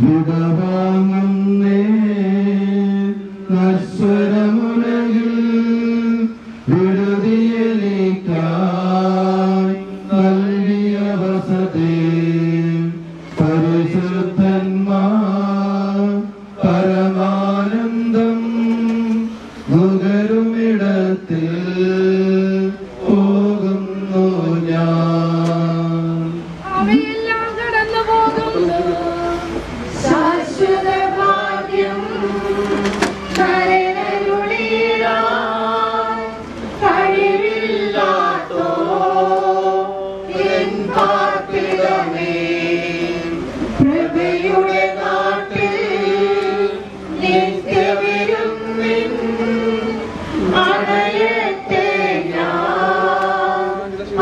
വിടവാങ്ങുന്നേ നശ്വരമുലകിൽ വിടുതിയിലേക്കായി നൽകിയ വസതി പരിശുദ്ധന്മാർ പരമാനന്ദം നുകരുമിടത്തിൽ പോകുന്നു ഞാൻ. അവയെല്ലാം കടന്നു പോകുന്നു. ശാശ്വത ഭാഗ്യം കരനരുളിടാൻ കഴിവില്ലാത്തോ എൻ പാർപ്പിടമേ. പ്രഭയുടെ നാട്ടിൽ നിത്യവിരുന്നിൻ അണയട്ടെ ഞാൻ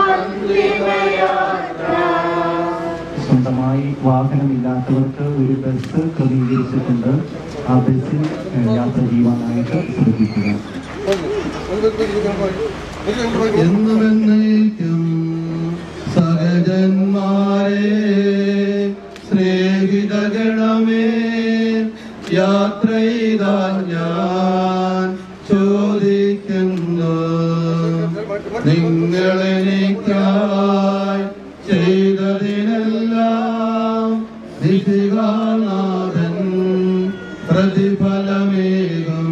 അന്തിമയാത്ര. സ്വന്തമായി വാഹനമില്ലാത്തവർക്ക് ഒരു ബസ് ക്രമീകരിച്ചിട്ടുണ്ട്. ആ ബസ്സിൽ യാത്ര ചെയ്യുവാനായിട്ട് ശ്രദ്ധിക്കുക. എന്നുമെന്നേക്കും സഹജന്മാരെ സ്നേഹിതഗണമേ യാത്ര ചെയ്താൽ ഞാൻ ചോദിക്കുന്നു നിങ്ങളെനിക്കായി ചെയ്തതിനെല്ലാം ദിശികാനാഥൻ പ്രതിഫലമേകും.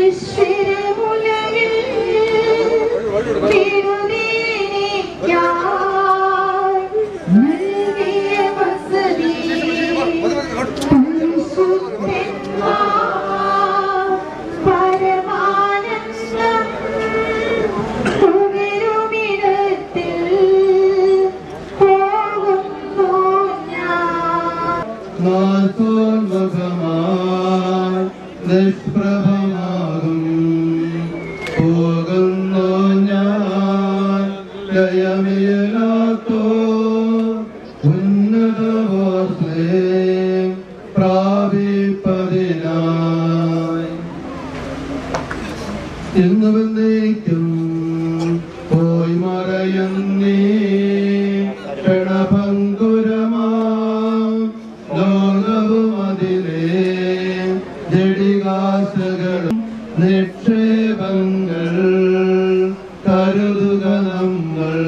ഐശ്വര്യമുലകിൽ ലോകമെന്നേക്കും പോയി മറയുന്നേ ക്ഷണഭങ്കുരമാ ലോകവും അതിലെ ജഡികാശകളും നിക്ഷേപങ്ങൾ കരുതുക നമ്മൾ.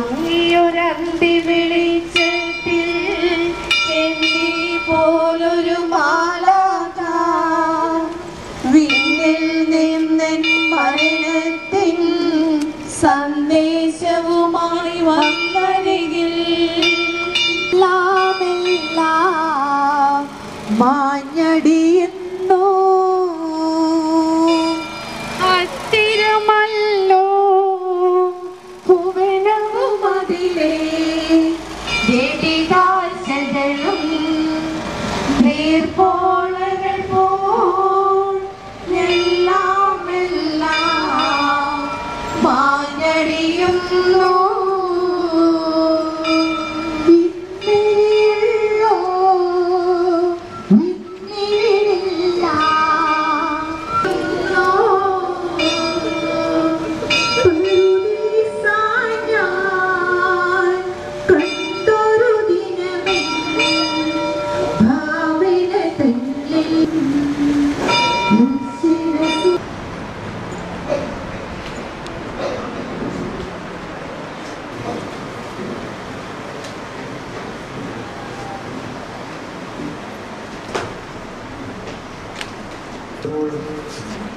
ഭംഗിയൊരന്തി വിളിച്ചത്തിൽ എന്നീ പോലൊരു മാലാക വിണ്ണിൽ നിന്നൻ മരണത്തിൻ സന്ദേശവുമായി വന്നരികിൽ ലാമെല്ലാം മാഞ്ഞടിയുന്നു അത്തിരമല്ലോ ഭുവനവുമതിലേ ജഡികാശകളും നീർപ്പോളകൾ പോൽ എല്ലാം എല്ലാം മാഞ്ഞടിയുന്നു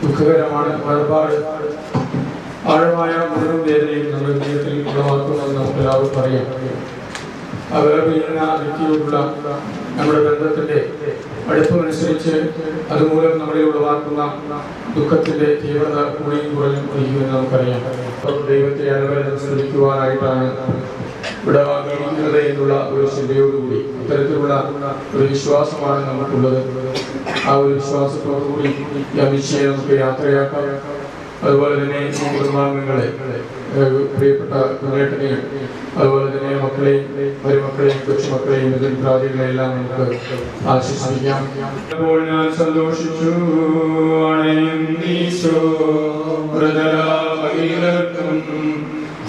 ദുഃഖകരമാണ്. ഒരുപാട് ആഴമായ മുഴുവൻ വേദനയും നമ്മുടെ ജീവിതത്തിൽ ഉളവാക്കുമെന്ന് നമുക്ക് എല്ലാവർക്കും അറിയാം. ആ വേർപിരിയുന്ന വ്യക്തിയോടുള്ള നമ്മുടെ ബന്ധത്തിന്റെ അടുപ്പമനുസരിച്ച് അതുമൂലം നമ്മളിൽ ഉളവാക്കുന്ന ദുഃഖത്തിന്റെ തീവ്രത കൂടിയും കുറഞ്ഞും ഇരിക്കുമെന്ന് നമുക്കറിയാം. ദൈവത്തെ അനുബന്ധം സ്മരിക്കുവാനായിട്ടാണ് ഇവിടെ വന്നിരിക്കുന്നത് എന്നുള്ള ഒരു ചിന്തയോടുകൂടി ഇത്തരത്തിലുള്ള ഒരു വിശ്വാസമാണ് നമുക്കുള്ളത്. ആ ഒരു വിശ്വാസത്തോടുകൂടി ഈ അമിത്ഷയെ നമുക്ക് യാത്രയാക്കാം. അതുപോലെ തന്നെ കുടുംബാംഗങ്ങളെ, പ്രിയപ്പെട്ട കുഞ്ഞേട്ടനെയും അതുപോലെ തന്നെ മക്കളെയും മരുമക്കളെയും കൊച്ചുമക്കളെയും എതിർപ്രാതികളെല്ലാം നമുക്ക് ആശ്വസിപ്പിക്കാം. അപ്പോൾ ഞാൻ സന്തോഷിച്ചു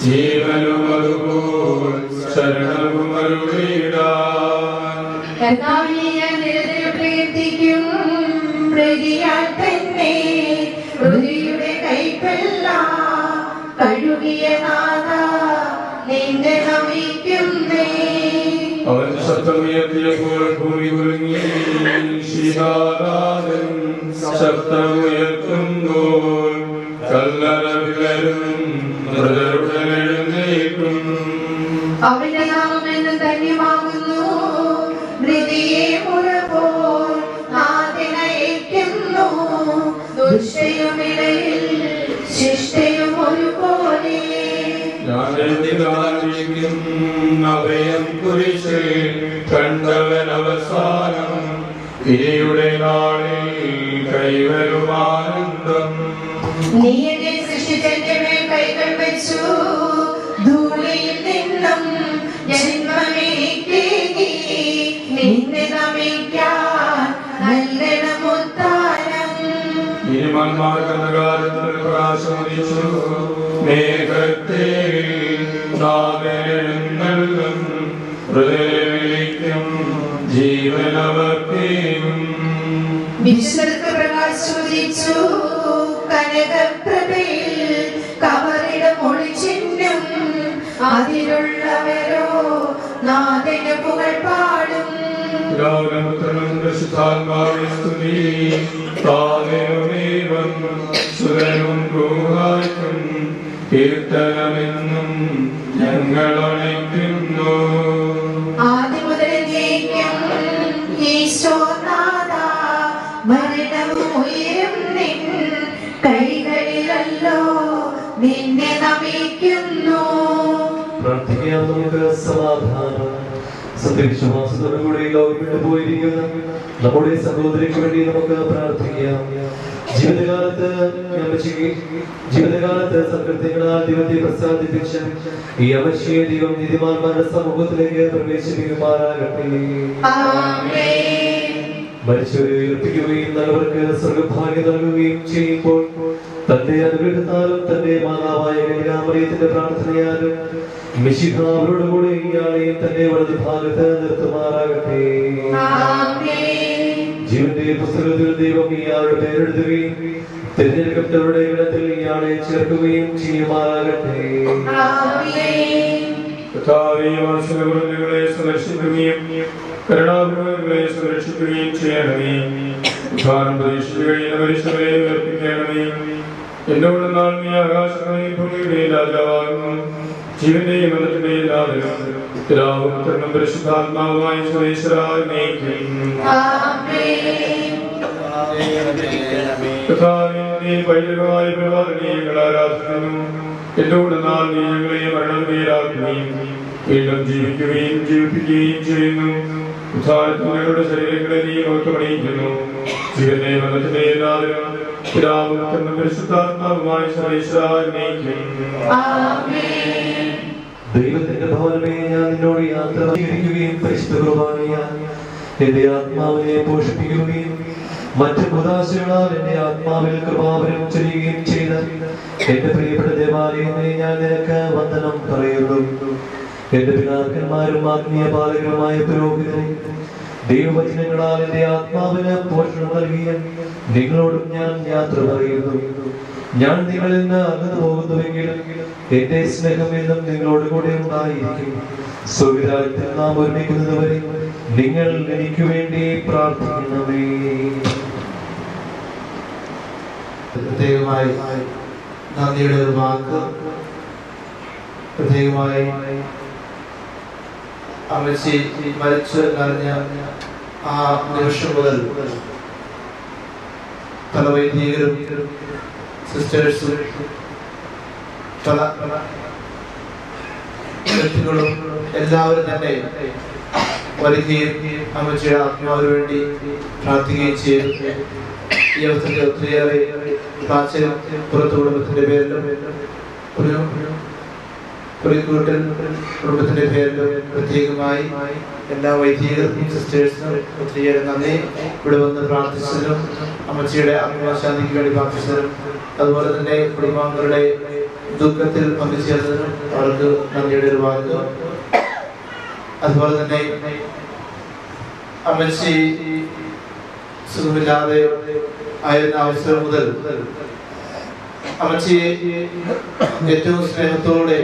ജീവനും അതുപോൽ ശരണവും അവൻ ശബ്ദമുയർത്തിയപ്പോൾ ഭൂമി കുലുങ്ങി. ശിഹാനാഥൻ ശബ്ദമുയർത്തുമ്പോൾ കല്ലറ വിളരും, മൃതരുടെ എഴുന്നേൽക്കും. അവന്റെ നാമമെന്നും ധന്യമാകുന്നു. ഹൃദയെ മുഴപ്പോൾ നാഥനയക്കുന്നു. ദുഷ്ടയുമിടയിൽ ശിഷ്ടയും ഒരുപോലെ. അഭയം കുരിശിൽ കണ്ടവൻ അവസാനം വിധിയുടെ നാളിൽ കൈവരുമാനന്ദം. നീ എന്നെ സൃഷ്ടിച്ചെന്റെ മേൽ കൈകൾ വെച്ചു. ധൂളിയിൽ നിന്നും ജന്മമേകി നിന്നെ നമിക്കാൻ നല്ലനമുത്താനം. ഇരുമന്മാർക്കന്ധകാരത്തിൽ പ്രകാശമൊലിച്ചു. മേഘത്തിൽ നാമെഴുന്നള്ളും, ഹൃദയവിളിക്കും ജീവനവർക്കും. വിശുദ്ധർക്ക് പ്രകാശോദിച്ചു. കനകപ്രഭയിൽ കവറിടം ഒളിച്ചിന്നും അതിലുള്ളവരോ നാഥന് പുകഴ് പാടും. കീർത്തനമെന്നും ഞങ്ങൾ അണയ്ക്കുന്നു. ആദ്യം മുതൽ ഈശോനാഥ മരണവും ഉയരും നിൻ കൈകളിലല്ലോ നിന്നെ നമിക്കുന്നു. പ്രാർത്ഥിക്കാം. നമുക്ക് സമാധാനം. സത്യവിശ്വാസത്തോടുകൂടി ലോകം വിട്ടുപോയിരിക്കുന്ന നമ്മുടെ സഹോദരിക്ക് വേണ്ടി നമുക്ക് പ്രാർത്ഥിക്കാം. ജീവിതകാലത്ത് സകൃത്യങ്ങളാൽ ദൈവത്തെ പ്രസാദിപ്പിച്ച ഈ അവശ്യ ദൈവം നീതിമാന്മാരുടെ സമൂഹത്തിലേക്ക് പ്രവേശിപ്പിക്കുമാറാകട്ടെ. മരിച്ചവരെ ഉയർപ്പിക്കുകയും നല്ലവർക്ക് സ്വർഗഭാഗ്യം നൽകുകയും ചെയ്യുമ്പോൾ തന്റെ അനുഗ്രഹത്താലും തന്റെ മാതാവായ കന്യകാമറിയത്തിന്റെ പ്രാർത്ഥനയാലും മിശിഹ അവരോടുകൂടെ ഇയാളെയും തന്റെ വലതുഭാഗത്ത് നിർത്തുമാറാകട്ടെ. ജീവന്റെ പുസ്തകത്തിൽ ദൈവം ഇയാളുടെ പേരെഴുതുകയും തിരഞ്ഞെടുക്കപ്പെട്ടവരുടെ ഇടത്തിൽ ഇയാളെ ചേർക്കുകയും ചെയ്യുമാറാകട്ടെ. സംരക്ഷിക്കുകയും കരുണാപൂർവ്വങ്ങളെ സംരക്ഷിക്കുകയും ചെയ്യണമേ. മരിച്ചവരെ ഉയർപ്പിക്കണമേ. എന്നോട് നാൾ നീ ആകാശങ്ങളെയും ഭൂമിയുടെയും രാജാവാകുന്നു. ജീവന്റെയും മരണത്തിന്റെയും നാഥനും പിതാവും പുത്രനും പരിശുദ്ധാത്മാവുമായ സർവേശ്വരായ പൈതൃകമായ പ്രഭാതനെ ഞങ്ങൾ ആരാധിക്കുന്നു. എന്നോട് നാൾ നീ ഞങ്ങളെ മരണത്തിലേരാക്കുകയും വീണ്ടും ജീവിക്കുകയും ജീവിപ്പിക്കുകയും ചെയ്യുന്നു. ഉദ്ധാരങ്ങളുടെ ശരീരങ്ങളെ നീ മഹത്വമണിയിക്കുന്നു. ജീവന്റെ മരണത്തിന്റെയും നാഥനും പിതാവും പുത്രനും പരിശുദ്ധാത്മാവുമായ സർവേശ്വരായ ദൈവത്തിന്റെ ഭവനമേ, ഞാൻ നിന്നോട് യാത്ര സ്വീകരിക്കുകയും പരിശുദ്ധ കുർബാനയാൽ എന്റെ ആത്മാവിനെ പോഷിപ്പിക്കുകയും മറ്റു ഉദാശകളാൽ എന്റെ ആത്മാവിൽ കൃപാവനം ചെയ്യുകയും ചെയ്ത എന്റെ പ്രിയപ്പെട്ട ദേവാലയമേ, ഞാൻ നിനക്ക് വന്ദനം പറയുന്നു. എന്റെ പിതാക്കന്മാരും ആത്മീയ പാലകരുമായ പുരോഹിതരെ, ദൈവവചനങ്ങളാൽ എന്റെ ആത്മാവിന് പോഷണം നൽകിയ നിങ്ങളോടും ഞാൻ യാത്ര പറയുന്നു. ഞാൻ നിങ്ങളിൽ നിന്ന് അകന്നു പോകുന്നുവെങ്കിലും എന്റെ സ്നേഹം എന്നും നിങ്ങളോട് കൂടെ ഉണ്ടായിരിക്കും. സ്വർഗ്ഗരാജ്യത്തിൽ നാം ഒരുമിക്കുന്നതുവരെ നിങ്ങൾ എനിക്ക് വേണ്ടി പ്രാർത്ഥിക്കണമേ. പ്രത്യേകമായി നന്ദിയുടെ ഒരു വാക്ക്, പ്രത്യേകമായി അമ്മച്ചി മരിച്ചു എന്നറിഞ്ഞ ആ നിമിഷം മുതൽ പല വൈദികരും സിസ്റ്റേഴ്സും പല വ്യക്തികളും എല്ലാവരും തന്നെ വരികയും അമ്മച്ചിയുടെ ആത്മാവിന് വേണ്ടി പ്രാർത്ഥിക്കുകയും ചെയ്തു. ഈ അവസരത്തിൽ ഒത്തിരിയേറെ പ്രാചീന പുറത്തു കുടുംബത്തിന്റെ പേരിലും കുറിക്കൂട്ടൽ കുടുംബത്തിന്റെ പേരിലും പ്രത്യേകമായി എല്ലാ വൈദികർക്കും സിസ്റ്റേഴ്സിനും ഒത്തിരിയേറെ നന്ദി. ഇവിടെ വന്ന് പ്രാർത്ഥിച്ചതിനും അമ്മച്ചിയുടെ ആത്മശാന്തിക്ക് വേണ്ടി പ്രാർത്ഥിച്ചതിനും അതുപോലെ തന്നെ കുടുംബാംഗങ്ങളുടെ ദുഃഖത്തിൽ പങ്കുചേർന്നതിനും അവർക്ക് നന്ദിയുടെ ഒരു വാക്ക്. അതുപോലെ തന്നെ അമ്മച്ചി സുഖമില്ലാതെ ആയിരുന്ന അവസരം മുതൽ അമ്മച്ചിയെ ഏറ്റവും സ്നേഹത്തോടെ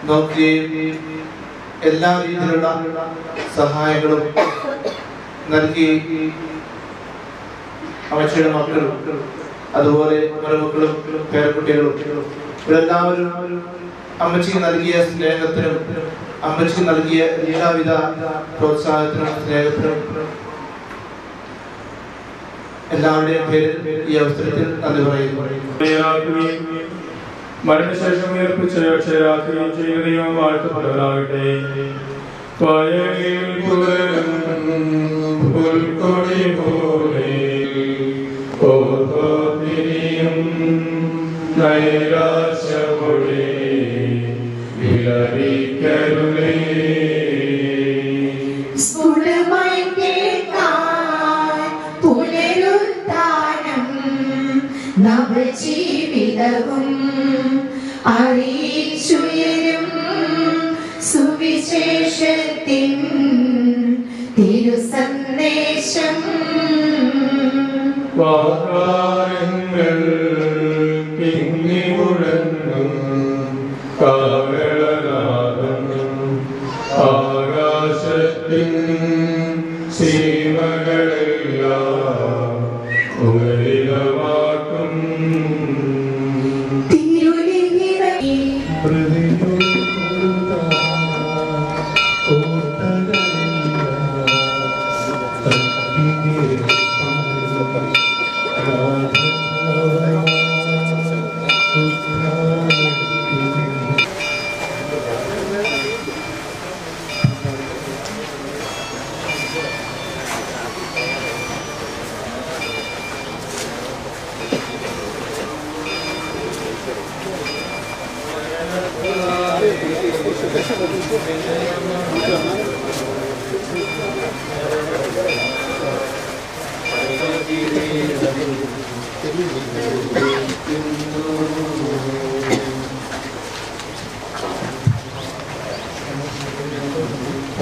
നോക്കുകയും എല്ലാ രീതിയിലുള്ള സഹായങ്ങളും നൽകി അമ്മച്ചിയുടെ മക്കളും അതുപോലെ മരുമക്കളും പേരക്കുട്ടികളും ഇവരെല്ലാവരും അമ്മച്ചിക്ക് നൽകിയ സ്നേഹത്തിനും അമ്മച്ചിക്ക് നൽകിയ എല്ലാവിധ പ്രോത്സാഹനത്തിനും സ്നേഹത്തിനും എല്ലാവരുടെയും പേരിൽ ഈ അവസരത്തിൽ നന്ദി പറയുന്നു. മരണശേഷം ഏർപ്പിച്ചയാക്കുകയും ചെയ്യുന്ന ദൈവം വാഴ്ത്തപ്പെട്ടവരാകട്ടെ. നവജീവിതവും അറിയിച്ചുയരും സുവിശേഷത്തിൻ തിരുസന്ദേശം. വാക്കാരങ്ങൾ തിങ്ങി മുഴങ്ങും കാവളനാദം ആകാശത്തിൻ സീമകളെല്ലാം ഉയരമാക്കും.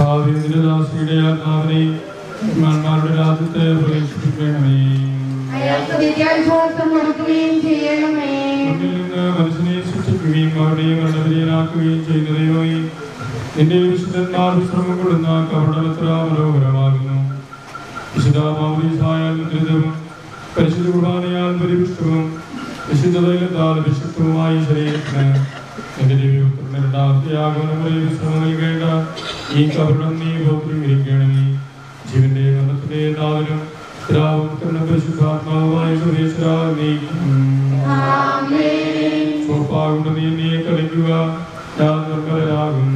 ആത്മാവിനെ രാജ്യത്തെ പ്രവേശിപ്പിക്കണമേ. വിദ്യാഭ്യാസം കൊടുക്കുകയും ചെയ്യണമേ. മനുഷ്യനെ സൃഷ്ടിക്കുകയും അവരുടെയും മരണവിധേയനാക്കുകയും ചെയ്യുന്ന ദൈവമേ, നിന്റെ വിശുദ്ധന്മാർ വിശ്രമം കൊടുന്ന കപടമെത്ര മനോഹരമാകുന്നു. വിശുദ്ധമാവുദീസായാൽ മുദ്രിതവും പരിശുദ്ധ കുർബാനയാൽ പരിപുഷ്ടവും വിശുദ്ധ തൈലത്താൽ വിശുദ്ധവുമായ ശരീരത്തിന് എന്റെ ദിവ്യപുത്രന്റെ രണ്ടാമത്തെ ആഗമനം വരെ വിശ്രമം നൽകേണ്ട ഈ കപടം നീ പൗത്രീകരിക്കണമേ. ജീവന്റെ മരണത്തിന്റെ നാഥനും പിതാവും പരിശുദ്ധാത്മാവുമായ സർവേശ്വരാ കൊണ്ട് നീ എന്നെ കളിക്കുക, ഞാൻ നിർമ്മലനാകും.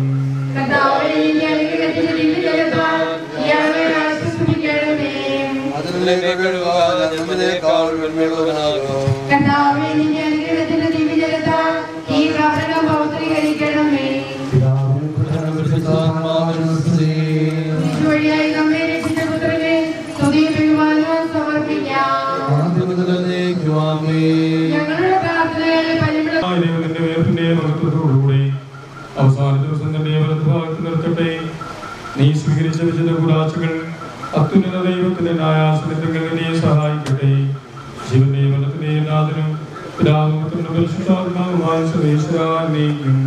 അവസാന ദിവസം തന്നെ വലതുഭാഗത്ത് നിർത്തട്ടെ. നീ സ്വീകരിച്ച വിശുദ്ധ കൂടാശകൾ അത്യുന്നത ദൈവത്തിന്റെ ന്യായാസനത്തിൽ നിന്നെ സഹായിക്കട്ടെ. ജീവന്റെ വലത്തിന്റെ നാഥനും പിതാവും പുത്രനും പരിശുദ്ധാത്മാവുമായ സർവേശ്വരാനേക്കും.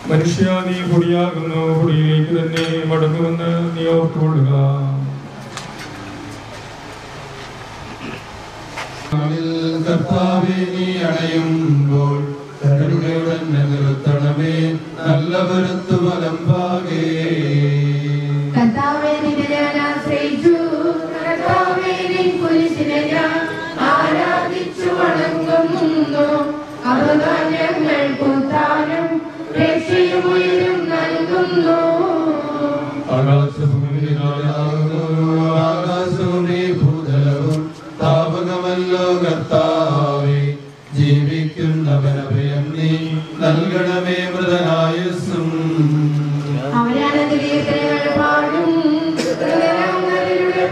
മനുഷ്യ നീ പൊടിയാകുന്നു, പൊടിയിലേക്ക് തന്നെ മടങ്ങുമെന്ന് നീ ഓർത്തുകൊള്ളുക. കർത്താവേ നീ അണയുമ്പോൾ കരുണയുടൻ നിർത്തണമേ, നല്ല വരുത്തു മലമ്പാകേ. കർത്താവേ നിന്നെ ഞാൻ ആശ്രയിച്ചു, കർത്താവേ നിൻ കുരിശിനെ ഞാൻ ആരാധിച്ചു വണങ്ങുന്നു. അവതാൻ ഞങ്ങൾക്ക് ഉദ്ധാനം രക്ഷയും ഉയരും നൽകുന്നു. ആകാശവും ഭൂതലവും താപകമല്ലോ കർത്താവേ, ജീവിക്കുന്നവനഭയം നീ നൽകണമേ മൃതനായുസ്സും. അവരാണ് പാടും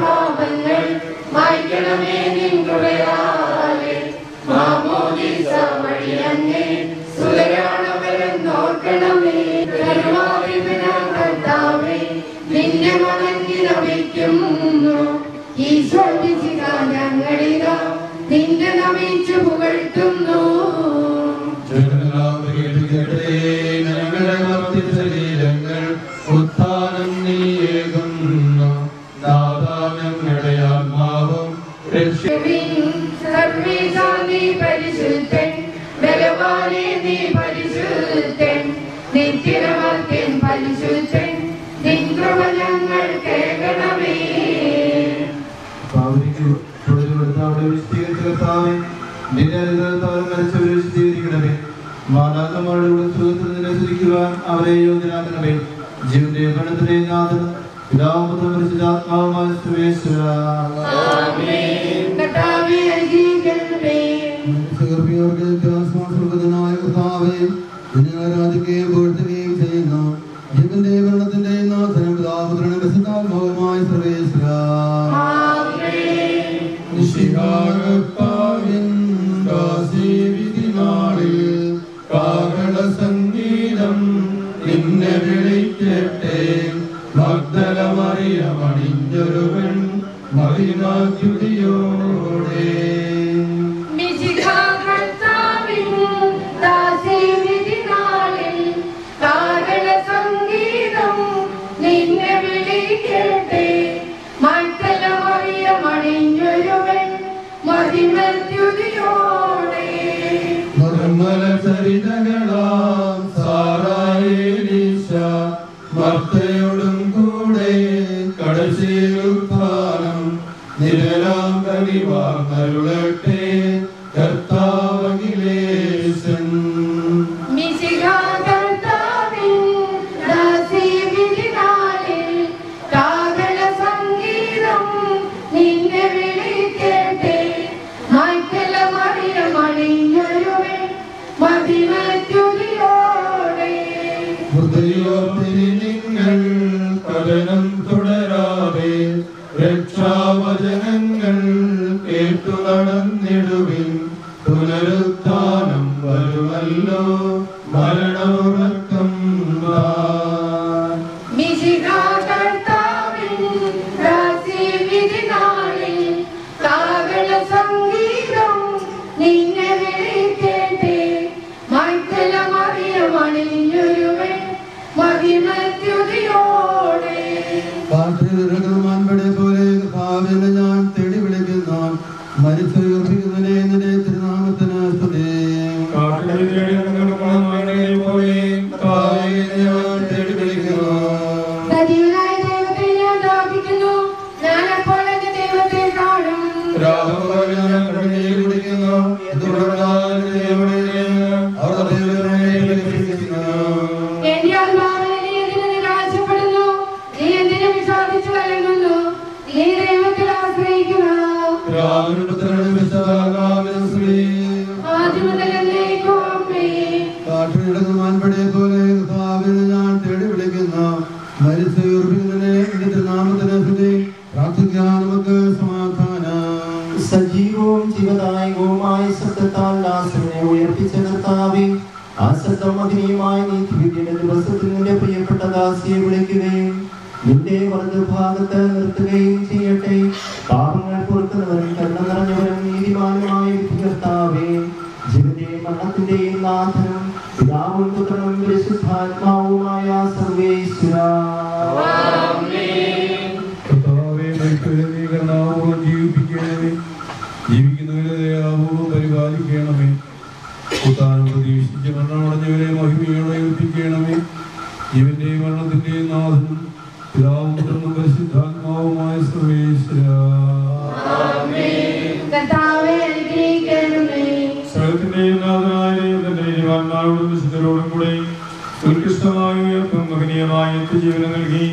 പാപങ്ങൾ മായ്ക്കണമേ നിൻ കൃപയാലെ. മാമോദീസ വഴി അങ്ങേ സുതരാണവരെന്നോർക്കണമേ. കരുണാവിനാം കർത്താവേ നിന്നെ വണങ്ങി നമിക്കുന്നു. ഈശോ ഞങ്ങളിതാ നിന്നെ നമിച്ചു പുകഴ്ത്തുന്നു. ഞങ്ങളുടെ ശരീരങ്ങൾ ഉത്ഥാനം നീയേകുന്നു. ഞങ്ങളുടെ ആത്മാവും സർവീസാ നീ പരിശുദ്ധൻ, ബലവാനേ നീ പരിശുദ്ധൻ, നിത്യനമർത്യൻ പരിശുദ്ധൻ, നിൻ കൃപ ഞങ്ങൾ കേൾക്കണമേ. മാതാക്കന്മാരുടെ അവരെ യോഗ്യരാക്കണമേ. ജീവന്റെ ഗണത്തിലെ നാഥൻ പിതാവും പരിശുദ്ധാത്മാവുമായ ആരാധിക്കുകയും പുകഴ്ത്തുകയും ചെയ്യുന്ന ജീവന്റെ ഭരണത്തിന്റെ നാഥനും പിതാപുത്രനും പരിശുദ്ധാത്മാവുമായ സർവേശ്വര. സംഗീതം നിന്നെ വിളിക്കട്ടെ, ഭക്തരമറിയമണിഞ്ഞൊരുവൻ മഹിമാദ്യുതിയോടെ. സംഗീതം നിന്നെ വിളിക്കട്ടെ, മക്കളമറിയമണിഞ്ഞൊരുവൻ മഹിമദ്യുതിയോടെ. നിർമ്മല ചരിതകളാം സാറായേലീശ മർത്തയോടും കൂടെ കടശീലുത്ഥാനം നിരലാം കനിവാർന്നരുളട്ടെ കർത്താവകിലേശൻ. സംഗീതം നിന്നെ വിളിക്കട്ടെ, മക്കളമറിയമണിഞ്ഞൊരുവൻ മഹിമദ്യുതിയോടെ. നിങ്ങൾ കഥനം തുടരാതെ രക്ഷാവചനങ്ങൾ കേട്ടു നടന്നിടുവിൻ. പുനരുത്ഥാനം വരുമല്ലോ, മരണമുറക്കം സംഗീതം നിന്നെ വിളിക്കട്ടെ, മക്കളമറിയമണിഞ്ഞൊരുവൻ മഹിമദ്യുതിയോടെ. കാട്ടിലിറങ്ങുമാൻപടെ പോലെ ഭാവിനെ ഞാൻ തേടി വിളിക്കുന്ന മരിച്ചുയർപ്പിക്കുന്നതിനെ നിന്റെ തിരുനാമത്തിന് സ്തുതി. തേടി വിളിക്കുന്നു. സജീവനായ ദൈവത്തെ ഞാൻ ദാഹിക്കുന്നു, ഞാൻ അപ്പോൾ എന്റെ ദൈവത്തെ കാണും. എന്റെ ആത്മാവിനെ നീ എന്തിനു നിരാശപ്പെടുന്നു? നീ എന്തിനു വിഷാദിച്ചു കലങ്ങുന്നു? നീ ദൈവത്തിൽ ആശ്രയിക്കുക. ആദ്യം മുതൽ എന്നേക്കും ആമേൻ. കാട്ടിലിറങ്ങുമാൻപടെ പോലെ ഭാവിനെ ഞാൻ തേടി വിളിക്കുന്ന മരിച്ചുയർപ്പിക്കുന്നതിനെ നിന്റെ തിരുനാമത്തിന് സ്തുതി. പ്രാർത്ഥിക്കാൻ നമുക്ക് സമാധാനം. സജീവവും ജീവദായകവുമായ ശബ്ദത്താൽ ലാസറിനെ ഉയർപ്പിച്ച കർത്താവേ, ആ ശബ്ദം മഹിമയുമായ നീതിവിധിയുടെ ദിവസത്തിൽ നിന്റെ പ്രിയപ്പെട്ട ദാസിയെ വിളിക്കുകയും നിന്റെ വലതുഭാഗത്ത് നിർത്തുകയും ചെയ്യട്ടെ. പാപങ്ങൾ പൊറുക്കുന്നവരും കരുണ നിറഞ്ഞവരും നീതിമാനുമായ വിധി കർത്താവേ, ജീവന്റെയും മരണത്തിന്റെയും നാഥനും പിതാവും പുത്രനും പരിശുദ്ധാത്മാവുമായ സർവേശ്വര ജീവിക്കുന്നവരെ ദയാപൂർവ്വം പരിപാലിക്കണമേ. പുത്താനും പ്രതീക്ഷിച്ച് മരണമടഞ്ഞവരെ മഹിമയോടെ ഏൽപ്പിക്കണമേ. ജീവന്റെയും മരണത്തിന്റെയും നാഥനും പിതാവും പുത്രനും പരിശുദ്ധാത്മാവുമായ സർവേശ്വര സകലത്തിന്റെയും നാഥനായ ദൈവത്തിന്റെ ആത്മാവോടും വിശുദ്ധരോടും കൂടെ ഉത്കൃഷ്ടമായ ഉയർപ്പും മഹനീയമായ നിത്യജീവനം നൽകി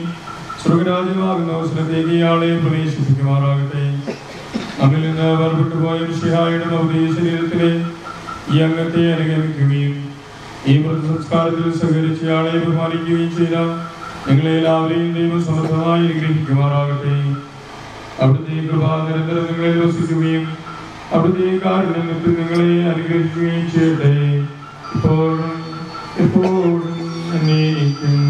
സ്വർഗരാജ്യമാകുന്ന അവസരത്തേക്ക് ഇയാളെ പ്രവേശിപ്പിക്കുമാറാകട്ടെ. നമ്മിൽ നിന്ന് വേർപെട്ടു പോയ മിശിഹായുടെ ഭൗതിക ശരീരത്തിലെ ഈ അംഗത്തെ അനുഗമിക്കുകയും ഈ മൃതസംസ്കാരത്തിൽ സഹകരിച്ച് ഇയാളെ ബഹുമാനിക്കുകയും ചെയ്ത നിങ്ങളെ എല്ലാവരെയും ദൈവം സമർത്ഥമായി അനുഗ്രഹിക്കുമാറാകട്ടെ. അവിടുത്തെ കൃപ നിരന്തരം നിങ്ങളെ വസിക്കുകയും അവിടുത്തെ കാരുണ്യത്തിൽ നിങ്ങളെ അനുഗ്രഹിക്കുകയും ചെയ്യട്ടെ, ഇപ്പോഴും എപ്പോഴും എന്നേക്കും.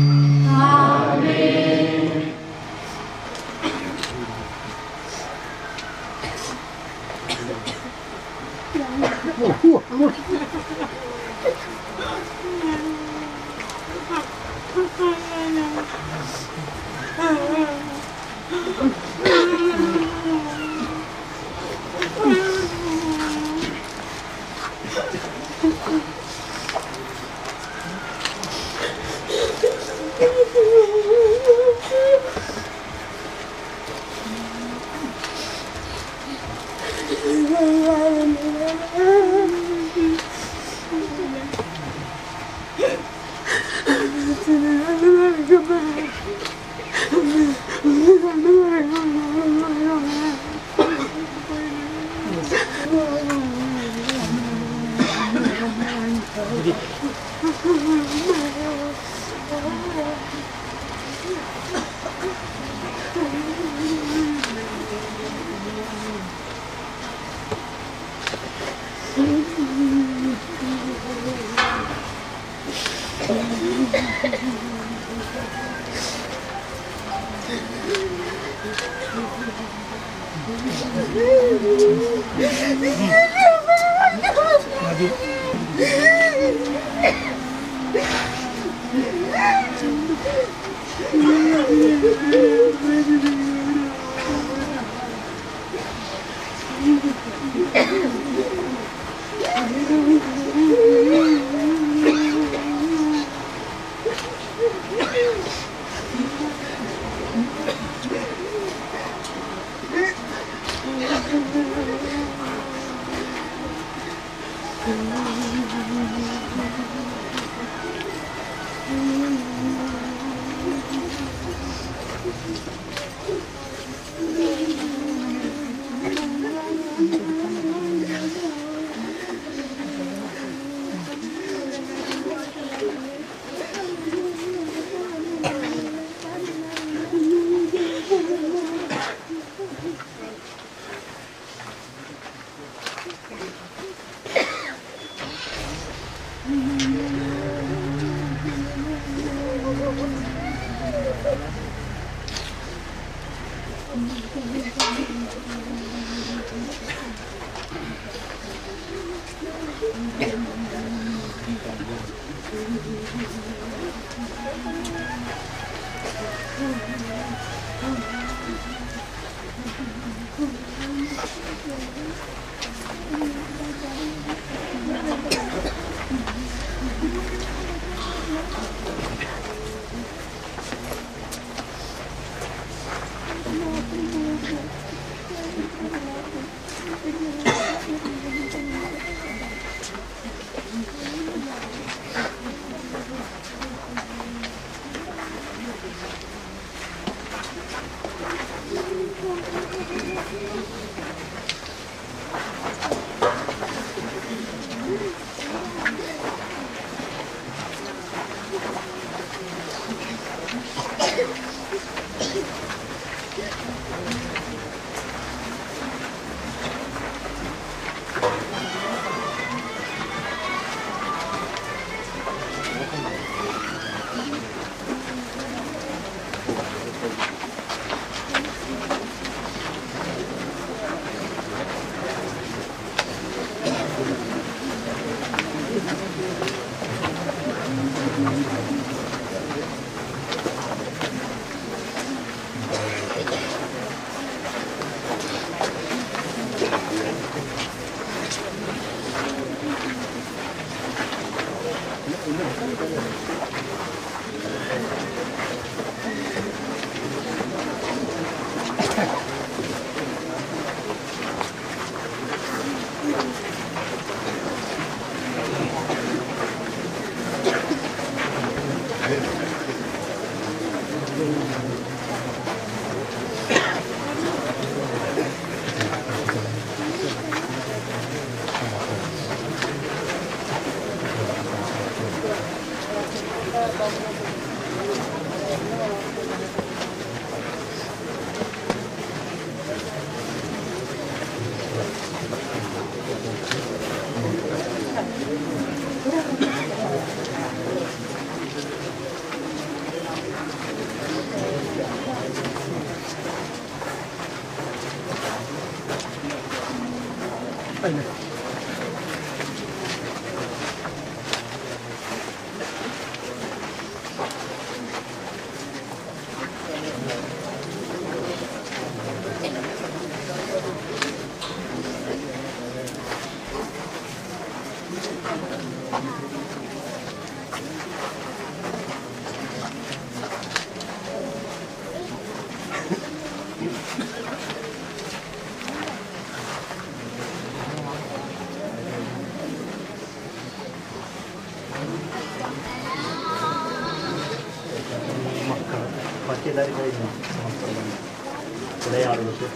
ബാക്കിയെല്ലാവരും കഴിഞ്ഞു കുറേ ആളുകൾക്ക്